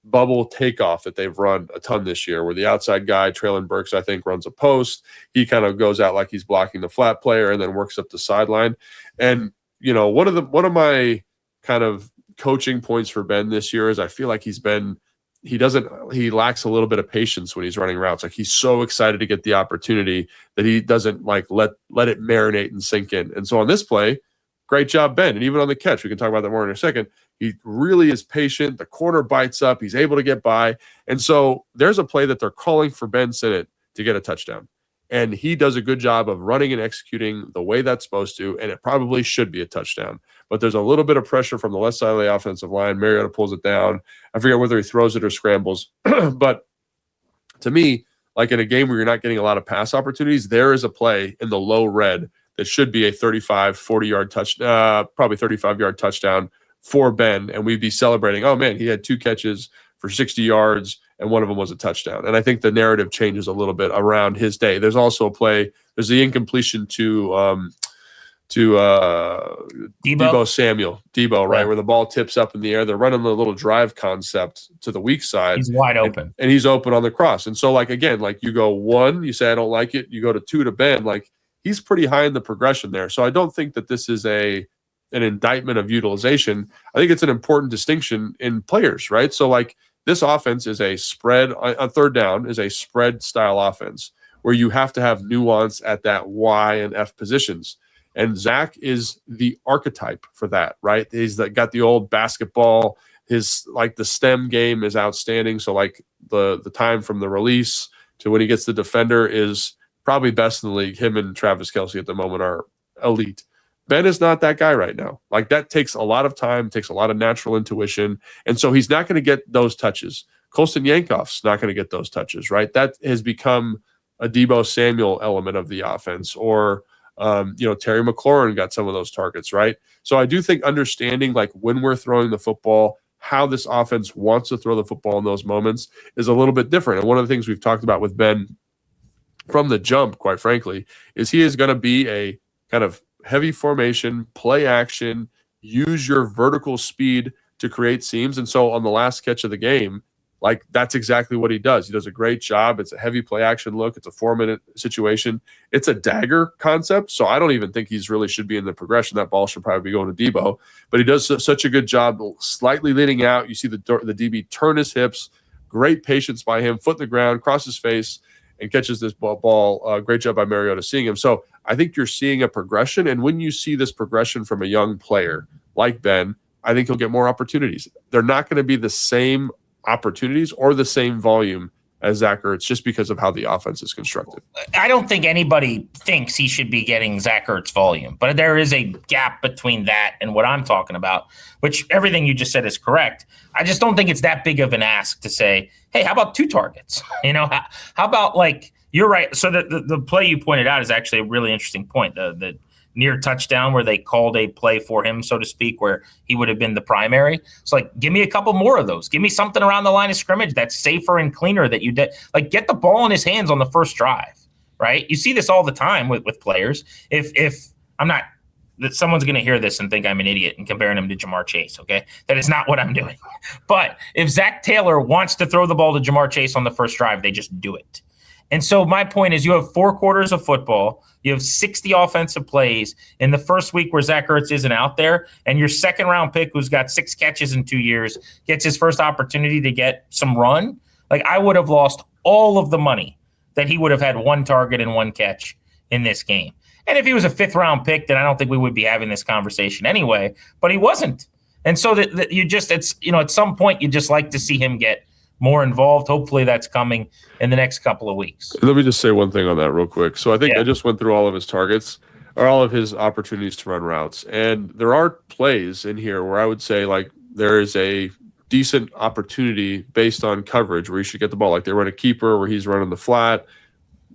bubble takeoff that they've run a ton this year where the outside guy, Traylon Burks, I think runs a post. He kind of goes out like he's blocking the flat player and then works up the sideline. And, one of my kind of coaching points for Ben this year is I feel like he lacks a little bit of patience when he's running routes. Like he's so excited to get the opportunity that he doesn't like let it marinate and sink in. And so on this play, great job, Ben. And even on the catch, we can talk about that more in a second. He really is patient. The corner bites up. He's able to get by. And so there's a play that they're calling for Ben Sinnott to get a touchdown. And he does a good job of running and executing the way that's supposed to, and it probably should be a touchdown. But there's a little bit of pressure from the left side of the offensive line. Mariota pulls it down. I forget whether he throws it or scrambles. But to me, like in a game where you're not getting a lot of pass opportunities, there is a play in the low red that should be a 40-yard touchdown, probably 35-yard touchdown for Ben, and we'd be celebrating, oh, man, he had 2 catches for 60 yards, and one of them was a touchdown. And I think the narrative changes a little bit around his day. There's also a play. There's the incompletion to Debo Samuel, right, where the ball tips up in the air. They're running the little drive concept to the weak side. He's wide open. And he's open on the cross. And so, like, again, like you go 1, you say, I don't like it. You go to 2 to Ben. Like, he's pretty high in the progression there. So I don't think that this is an indictment of utilization. I think it's an important distinction in players, right? So, like, this offense is a spread on third down is a spread style offense where you have to have nuance at that Y and F positions. And Zach is the archetype for that, right? He's got the old basketball. His like the stem game is outstanding. So like the time from the release to when he gets the defender is probably best in the league. Him and Travis Kelce at the moment are elite. Ben is not that guy right now. Like, that takes a lot of time, takes a lot of natural intuition. And so he's not going to get those touches. Colston Yankoff's not going to get those touches, right? That has become a Deebo Samuel element of the offense. Or, Terry McLaurin got some of those targets, right? So I do think understanding, like, when we're throwing the football, how this offense wants to throw the football in those moments is a little bit different. And one of the things we've talked about with Ben from the jump, quite frankly, is he is going to be a kind of heavy formation, play action, use your vertical speed to create seams. And so on the last catch of the game, like, that's exactly what he does. He does a great job. It's a heavy play action look. It's a 4-minute situation. It's a dagger concept. So I don't even think he's really should be in the progression. That ball should probably be going to Deebo, but he does such a good job slightly leading out. You see the DB turn his hips, great patience by him, foot in the ground, cross his face, and catches this ball. Great job by Mariota seeing him. So I think you're seeing a progression. And when you see this progression from a young player like Ben, I think he'll get more opportunities. They're not going to be the same opportunities or the same volume as Zach Ertz, just because of how the offense is constructed. I don't think anybody thinks he should be getting Zach Ertz volume, but there is a gap between that and what I'm talking about, which everything you just said is correct. I just don't think it's that big of an ask to say, hey, how about 2 targets? How about, like, you're right. So the play you pointed out is actually a really interesting point. The near touchdown where they called a play for him, so to speak, where he would have been the primary. So, like, give me a couple more of those. Give me something around the line of scrimmage that's safer and cleaner that you did. Like, get the ball in his hands on the first drive, right? You see this all the time with players. If I'm not – that someone's going to hear this and think I'm an idiot and comparing him to Jamar Chase, okay? That is not what I'm doing. But if Zach Taylor wants to throw the ball to Jamar Chase on the first drive, they just do it. And so my point is, you have 4 quarters of football. You have 60 offensive plays in the first week where Zach Ertz isn't out there, and your second-round pick, who's got 6 catches in 2 years, gets his first opportunity to get some run. Like, I would have lost all of the money that he would have had 1 target and 1 catch in this game. And if he was a 5th-round pick, then I don't think we would be having this conversation anyway. But he wasn't. And so that you just, it's, at some point you just like to see him get more involved. Hopefully that's coming in the next couple of weeks. Let me just say one thing on that real quick. So I think I just went through all of his targets, or all of his opportunities to run routes. And there are plays in here where I would say, like, there is a decent opportunity based on coverage where he should get the ball. Like, they run a keeper where he's running the flat.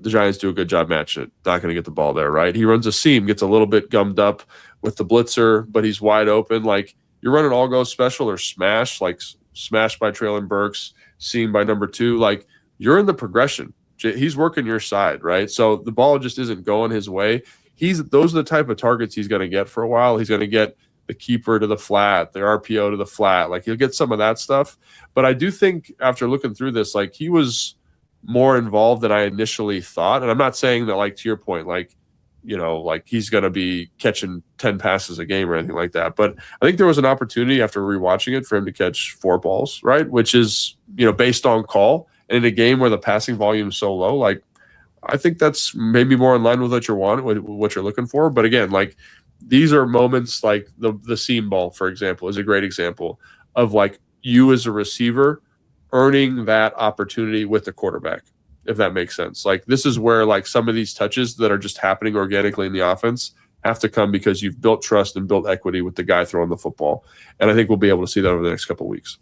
The Giants do a good job matching it. Not going to get the ball there, right? He runs a seam, gets a little bit gummed up with the blitzer, but he's wide open. Like, you're running all go special or smash, like smash by Traylon Burks, seam by number 2. Like, you're in the progression. He's working your side, right? So the ball just isn't going his way. Those are the type of targets he's going to get for a while. He's going to get the keeper to the flat, the RPO to the flat. Like, he'll get some of that stuff. But I do think after looking through this, like, he was more involved than I initially thought. And I'm not saying that, like, to your point, like, like he's going to be catching 10 passes a game or anything like that. But I think there was an opportunity after rewatching it for him to catch 4 balls, right? Which is, based on call. And in a game where the passing volume is so low, like, I think that's maybe more in line with what what you're looking for. But again, like, these are moments like the seam ball, for example, is a great example of, like, you as a receiver earning that opportunity with the quarterback, if that makes sense. Like, this is where, like, some of these touches that are just happening organically in the offense have to come because you've built trust and built equity with the guy throwing the football. And I think we'll be able to see that over the next couple of weeks.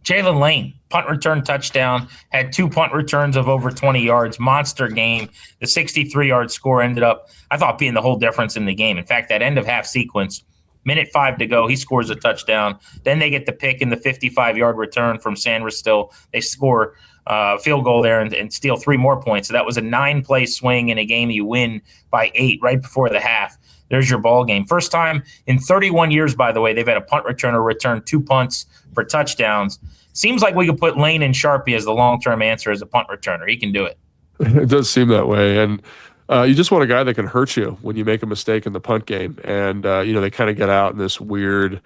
Jaylen Lane, punt return touchdown, had 2 punt returns of over 20 yards, monster game. The 63-yard score ended up, I thought, being the whole difference in the game. In fact, that end of half sequence, minute 5 to go, he scores a touchdown. Then they get the pick in the 55-yard return from Sanders still. They score a field goal there and steal 3 more points. So that was a 9-play swing in a game you win by 8 right before the half. There's your ball game. First time in 31 years, by the way, they've had a punt returner return 2 punts for touchdowns. Seems like we could put Lane and Sharpie as the long-term answer as a punt returner. He can do it. It does seem that way. And you just want a guy that can hurt you when you make a mistake in the punt game. And, they kind of get out in this weird,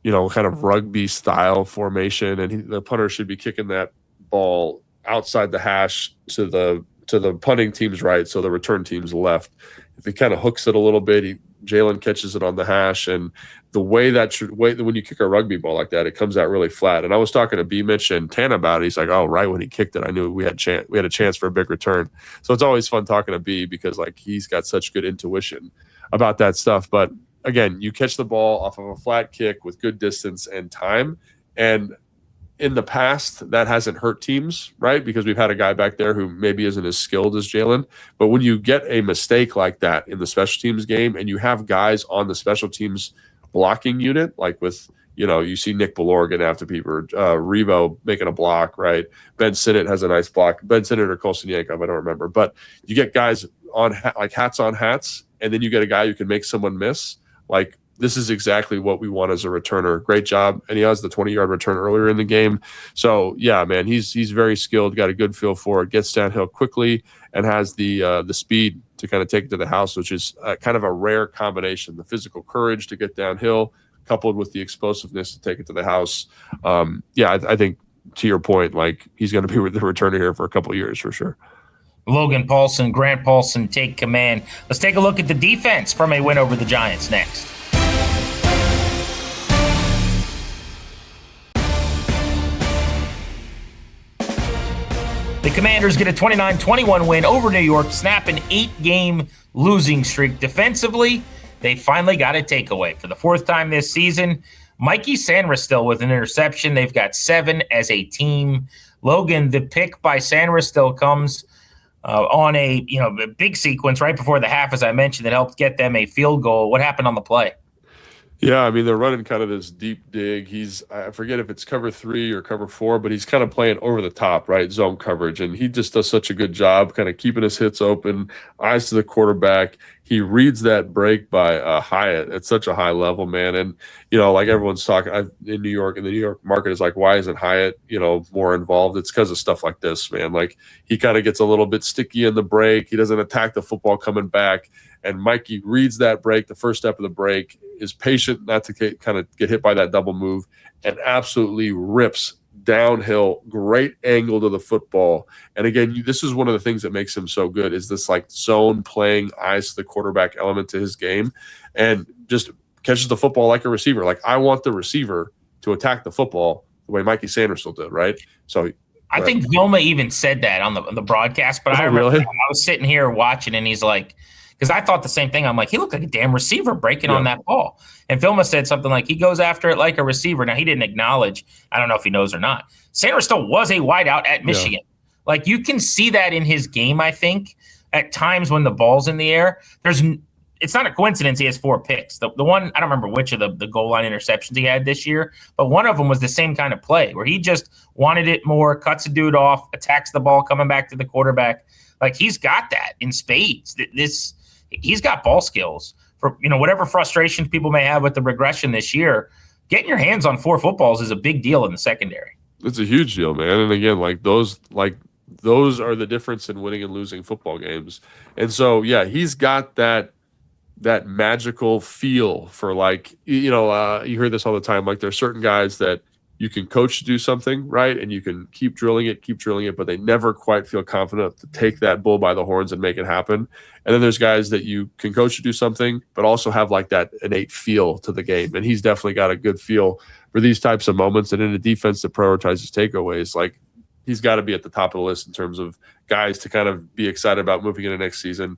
kind of rugby style formation. And the punter should be kicking that ball outside the hash to the punting team's right, so the return team's left. If he kind of hooks it a little bit, Jaylen catches it on the hash. And the way when you kick a rugby ball like that, it comes out really flat. And I was talking to B. Mitch and Tan about it. He's like, oh, right when he kicked it, I knew we had a chance for a big return. So it's always fun talking to B because, like, he's got such good intuition about that stuff. But again, you catch the ball off of a flat kick with good distance and time. And in the past, that hasn't hurt teams, right? Because we've had a guy back there who maybe isn't as skilled as Jaylen. But when you get a mistake like that in the special teams game and you have guys on the special teams blocking unit, like with, you see Nick Ballore getting after people, Revo making a block, right? Ben Sinnott has a nice block. Ben Sinnott or Colson Yankov, I don't remember. But you get guys on like hats on hats, and then you get a guy who can make someone miss. Like, this is exactly what we want as a returner. Great job. And he has the 20-yard return earlier in the game. So, yeah, man, he's very skilled, got a good feel for it, gets downhill quickly, and has the speed to kind of take it to the house, which is kind of a rare combination. The physical courage to get downhill coupled with the explosiveness to take it to the house. I think, to your point, like, he's going to be the returner here for a couple of years for sure. Logan Paulsen, Grant Paulsen take command. Let's take a look at the defense from a win over the Giants next. The Commanders get a 29-21 win over New York, snap an 8-game losing streak. Defensively, they finally got a takeaway. For the fourth time this season, Mikey Sanderstil with an interception. They've got 7 as a team. Logan, the pick by Sanderstil comes on a big sequence right before the half, as I mentioned, that helped get them a field goal. What happened on the play? Yeah, I mean, they're running kind of this deep dig. I forget if it's cover 3 or cover 4, but he's kind of playing over the top, right? Zone coverage. And he just does such a good job kind of keeping his hits open, eyes to the quarterback. He reads that break by Hyatt at such a high level, man. And, like everyone's talking in New York, and the New York market is like, why isn't Hyatt, more involved? It's because of stuff like this, man. Like, he kind of gets a little bit sticky in the break. He doesn't attack the football coming back. And Mikey reads that break, the first step of the break, is patient not to kind of get hit by that double move, and absolutely rips downhill, great angle to the football. And again, this is one of the things that makes him so good, is this like zone playing, eyes to the quarterback element to his game, and just catches the football like a receiver. Like, I want the receiver to attack the football the way Mikey Sanderstil did, right? So I think Vilma even said that on the broadcast, but I remember I was sitting here watching, and he's like, because I thought the same thing. I'm like, he looked like a damn receiver breaking on that ball. And Vilma said something like, he goes after it like a receiver. Now, he didn't acknowledge, I don't know if he knows or not, Sanderstil was a wideout at Michigan. Yeah. Like, you can see that in his game, I think, at times when the ball's in the air. It's not a coincidence he has 4 picks. The one, I don't remember which of the goal line interceptions he had this year, but one of them was the same kind of play where he just wanted it more, cuts a dude off, attacks the ball coming back to the quarterback. Like, he's got that in spades. He's got ball skills. For whatever frustrations people may have with the regression this year, getting your hands on 4 footballs is a big deal in the secondary. It's a huge deal, man. And again, those are the difference in winning and losing football games. And so, yeah, he's got that magical feel for, like, you hear this all the time. Like, there's certain guys that you can coach to do something, right? And you can keep drilling it, but they never quite feel confident to take that bull by the horns and make it happen. And then there's guys that you can coach to do something, but also have like that innate feel to the game. And he's definitely got a good feel for these types of moments. And in a defense that prioritizes takeaways, like, he's got to be at the top of the list in terms of guys to kind of be excited about moving into next season.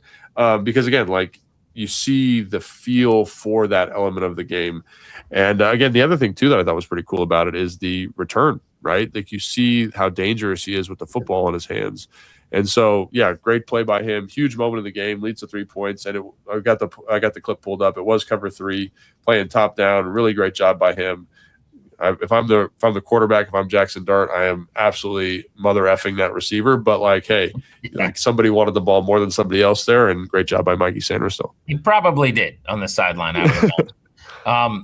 Because again, like, you see the feel for that element of the game. And again, the other thing too that I thought was pretty cool about it is the return, right? Like, you see how dangerous he is with the football in his hands. And so, yeah, great play by him. Huge moment of the game, leads to 3 points. And I got the clip pulled up. It was cover 3, playing top down. Really great job by him. If I'm the quarterback, if I'm Jackson Dart, I am absolutely mother effing that receiver. But like, hey, like, somebody wanted the ball more than somebody else there, and great job by Mikey Sanderstil. He probably did on the sideline. I would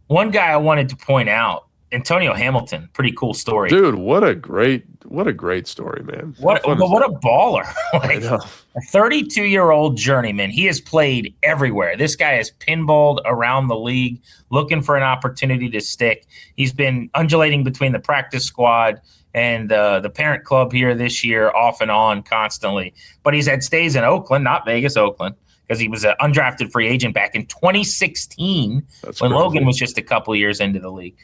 one guy I wanted to point out, Antonio Hamilton, pretty cool story. Dude, what a great story, man. What a baller. Like, a 32-year-old journeyman. He has played everywhere. This guy has pinballed around the league looking for an opportunity to stick. He's been undulating between the practice squad and the parent club here this year, off and on constantly. But he's had stays in Oakland, not Vegas, Oakland, because he was an undrafted free agent back in 2016 when Logan was just a couple years into the league.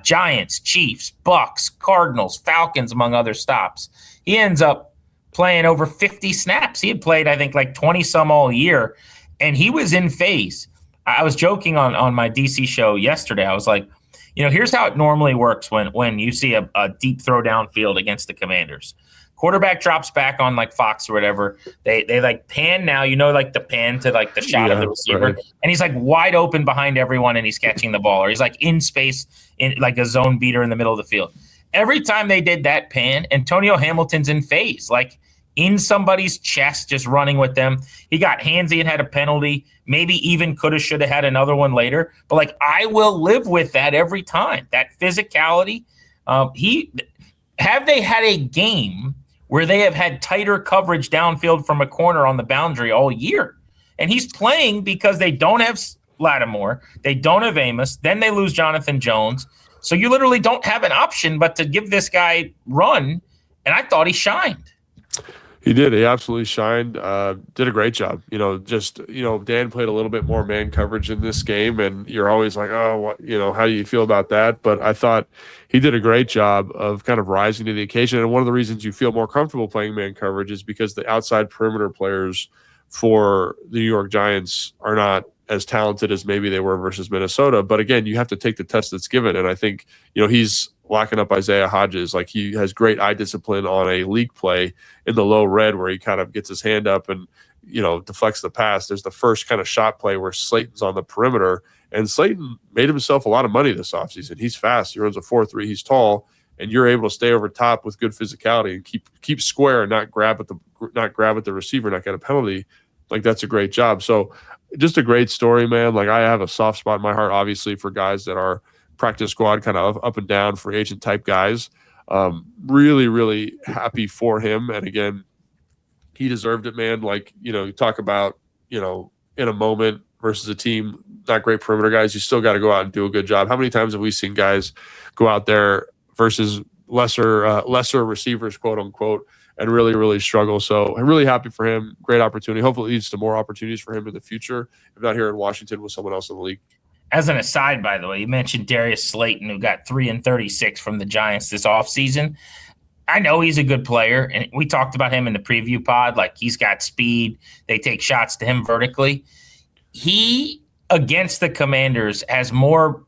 Giants, Chiefs, Bucks, Cardinals, Falcons, among other stops. He ends up playing over 50 snaps. He had played, I think, like 20-some all year, and he was in phase I was joking on my DC show yesterday. I was like, here's how it normally works when you see a deep throw downfield against the Commanders. Quarterback drops back on like Fox or whatever. They like pan now, like the pan to like the shot of the receiver. Right. And he's like wide open behind everyone and he's catching the ball, or he's like in space in like a zone beater in the middle of the field. Every time they did that pan, Antonio Hamilton's in phase, like in somebody's chest, just running with them. He got handsy and had a penalty, maybe even should have had another one later. But like, I will live with that every time. That physicality. Have they had a game where they have had tighter coverage downfield from a corner on the boundary all year? And he's playing because they don't have Lattimore, they don't have Amos, then they lose Jonathan Jones. So you literally don't have an option but to give this guy run. And I thought he shined. He did. He absolutely shined. Did a great job. Dan played a little bit more man coverage in this game, and you're always like, oh, what, how do you feel about that? But I thought he did a great job of kind of rising to the occasion. And one of the reasons you feel more comfortable playing man coverage is because the outside perimeter players for the New York Giants are not as talented as maybe they were versus Minnesota. But again, you have to take the test that's given. And I think, he's locking up Isaiah Hodges. Like, he has great eye discipline on a leak play in the low red where he kind of gets his hand up and, deflects the pass. There's the first kind of shot play where Slayton's on the perimeter, and Slayton made himself a lot of money this offseason. He's fast. He runs a 4.3. He's tall, and you're able to stay over top with good physicality and keep square and not grab at the receiver, not get a penalty. Like, that's a great job. So just a great story, man. Like, I have a soft spot in my heart, obviously, for guys that are practice squad kind of up and down free agent type guys. Really, really happy for him. And again, he deserved it, man. Like, you talk about, in a moment versus a team, not great perimeter guys, you still got to go out and do a good job. How many times have we seen guys go out there versus lesser receivers, quote unquote, and really, really struggle? So I'm really happy for him. Great opportunity. Hopefully it leads to more opportunities for him in the future, if not here in Washington with someone else in the league. As an aside, by the way, you mentioned Darius Slayton, who got 3 and 36 from the Giants this offseason. I know he's a good player, and we talked about him in the preview pod. Like, he's got speed. They take shots to him vertically. He, against the Commanders, has more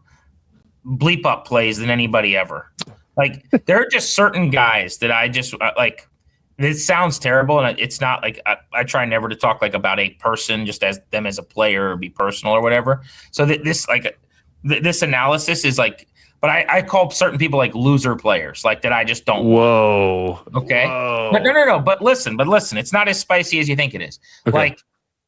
bleep up plays than anybody ever. Like, there are just certain guys that I just like. This sounds terrible, and it's not like I try never to talk like about a person just as them as a player or be personal or whatever. So this analysis is like, but I call certain people like loser players, like that I just don't. Whoa. Okay. Whoa. But no. But listen, it's not as spicy as you think it is. Okay. Like,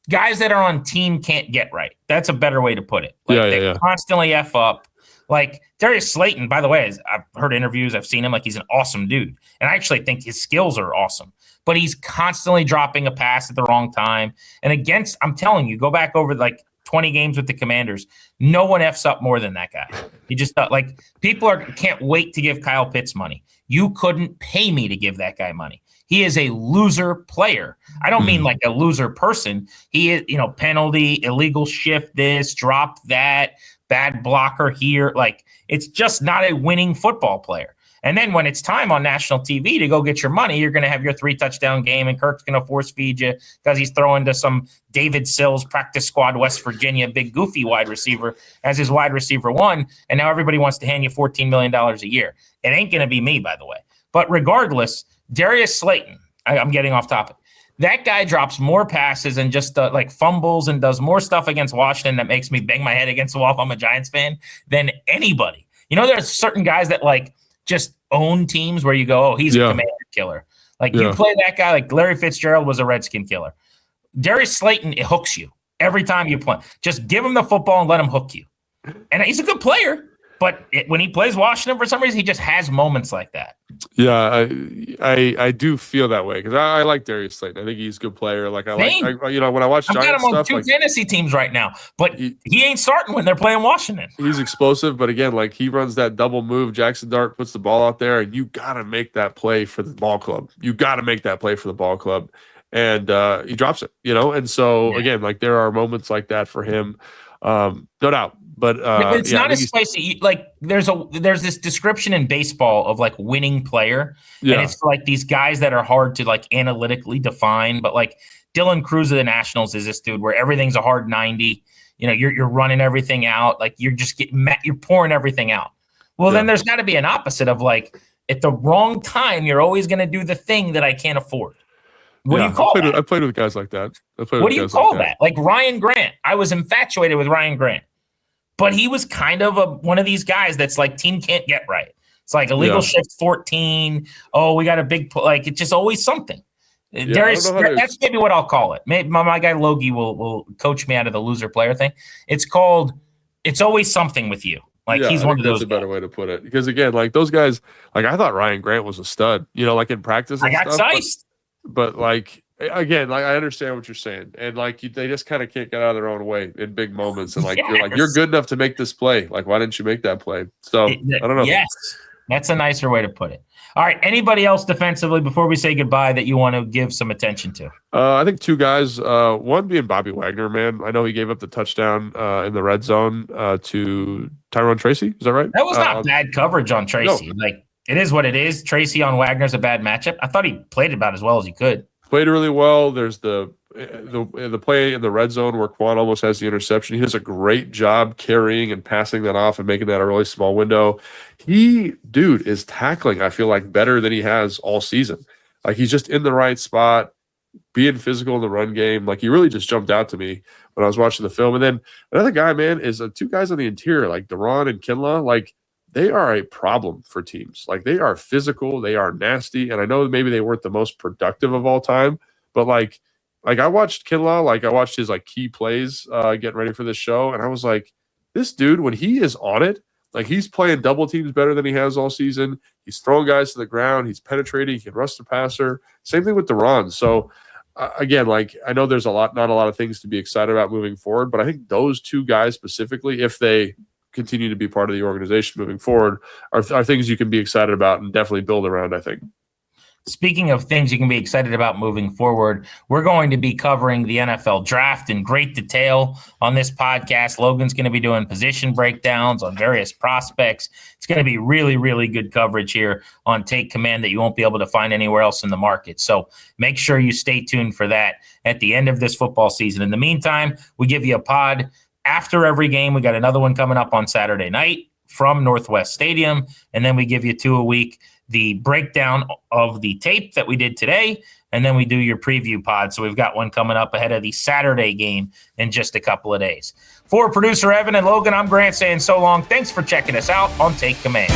guys that are on team can't get right. That's a better way to put it. Like, they constantly F up. Like, Darius Slayton, by the way, I've heard interviews, I've seen him, like, he's an awesome dude. And I actually think his skills are awesome. But he's constantly dropping a pass at the wrong time. And I'm telling you, go back over like 20 games with the Commanders, no one F's up more than that guy. He just like, people can't wait to give Kyle Pitts money. You couldn't pay me to give that guy money. He is a loser player. I don't mean like a loser person. He is, penalty, illegal shift this, drop that, bad blocker here. Like, it's just not a winning football player. And then when it's time on national TV to go get your money, you're going to have your 3-touchdown game, and Kirk's going to force feed you because he's throwing to some David Sills practice squad, West Virginia, big goofy wide receiver as his wide receiver one. And now everybody wants to hand you $14 million a year. It ain't going to be me, by the way. But regardless, Darius Slayton, I'm getting off topic. That guy drops more passes and just like fumbles and does more stuff against Washington that makes me bang my head against the wall if I'm a Giants fan than anybody. There's certain guys that like just own teams where you go, oh, he's a Commander killer. Like, you play that guy, like Larry Fitzgerald was a Redskin killer. Darius Slayton, it hooks you every time you play. Just give him the football and let him hook you. And he's a good player. But when he plays Washington, for some reason, he just has moments like that. Yeah, I do feel that way because I like Darius Slayton. I think he's a good player. Like, when I watch Giants stuff, I've got him on two fantasy teams right now, but he ain't starting when they're playing Washington. He's explosive, but again, like, he runs that double move. Jackson Dart puts the ball out there, and you gotta make that play for the ball club. And he drops it. And so again, like, there are moments like that for him, no doubt. But it's not as spicy. Like, there's this description in baseball of like winning player, and it's like these guys that are hard to like analytically define. But like Dylan Cruz of the Nationals is this dude where everything's a hard 90. you're running everything out. Like you're just you're pouring everything out. Well, then there's got to be an opposite of like at the wrong time, you're always going to do the thing that I can't afford. What do you call that? I played with guys like that. What do you call that? Like Ryan Grant. I was infatuated with Ryan Grant, but he was kind of one of these guys that's like team can't get right. It's like illegal shift 14. Oh, we got a big like it's just always something. That's maybe what I'll call it. Maybe my guy Logie will coach me out of the loser player thing. It's called it's always something with you. Like he's one of those. That's a better way to put it. Because again, like those guys, like I thought Ryan Grant was a stud. Like in practice. I got sized. But like again, like I understand what you're saying, and like they just kind of can't get out of their own way in big moments. And like you're good enough to make this play. Like why didn't you make that play? So I don't know. Yes, that's a nicer way to put it. All right. Anybody else defensively before we say goodbye that you want to give some attention to? I think two guys. One being Bobby Wagner. Man, I know he gave up the touchdown in the red zone to Tyrone Tracy. Is that right? That was not bad coverage on Tracy. No. Like it is what it is. Tracy on Wagner's a bad matchup. I thought he played about as well as he could. Played really well. There's the play in the red zone where Quan almost has the interception. He does a great job carrying and passing that off and making that a really small window. Dude is tackling, I feel like, better than he has all season. Like he's just in the right spot, being physical in the run game. Like he really just jumped out to me when I was watching the film. And then another guy, man, is two guys on the interior, like Deron and Kinlaw. Like they are a problem for teams. Like they are physical, they are nasty. And I know maybe they weren't the most productive of all time, but like I watched Kinlaw, like I watched his like key plays getting ready for this show, and I was like, this dude, when he is on it, like he's playing double teams better than he has all season. He's throwing guys to the ground. He's penetrating. He can rush the passer. Same thing with Deron. So again, like I know there's not a lot of things to be excited about moving forward, but I think those two guys specifically, if they continue to be part of the organization moving forward, are things you can be excited about and definitely build around, I think. Speaking of things you can be excited about moving forward, we're going to be covering the NFL draft in great detail on this podcast. Logan's going to be doing position breakdowns on various prospects. It's going to be really, really good coverage here on Take Command that you won't be able to find anywhere else in the market. So make sure you stay tuned for that at the end of this football season. In the meantime, we give you a pod after every game. We got another one coming up on Saturday night from Northwest Stadium, and then we give you 2 a week. The breakdown of the tape that we did today, and then we do your preview pod. So we've got one coming up ahead of the Saturday game in just a couple of days. For producer Evan and Logan, I'm Grant saying so long. Thanks for checking us out on Take Command.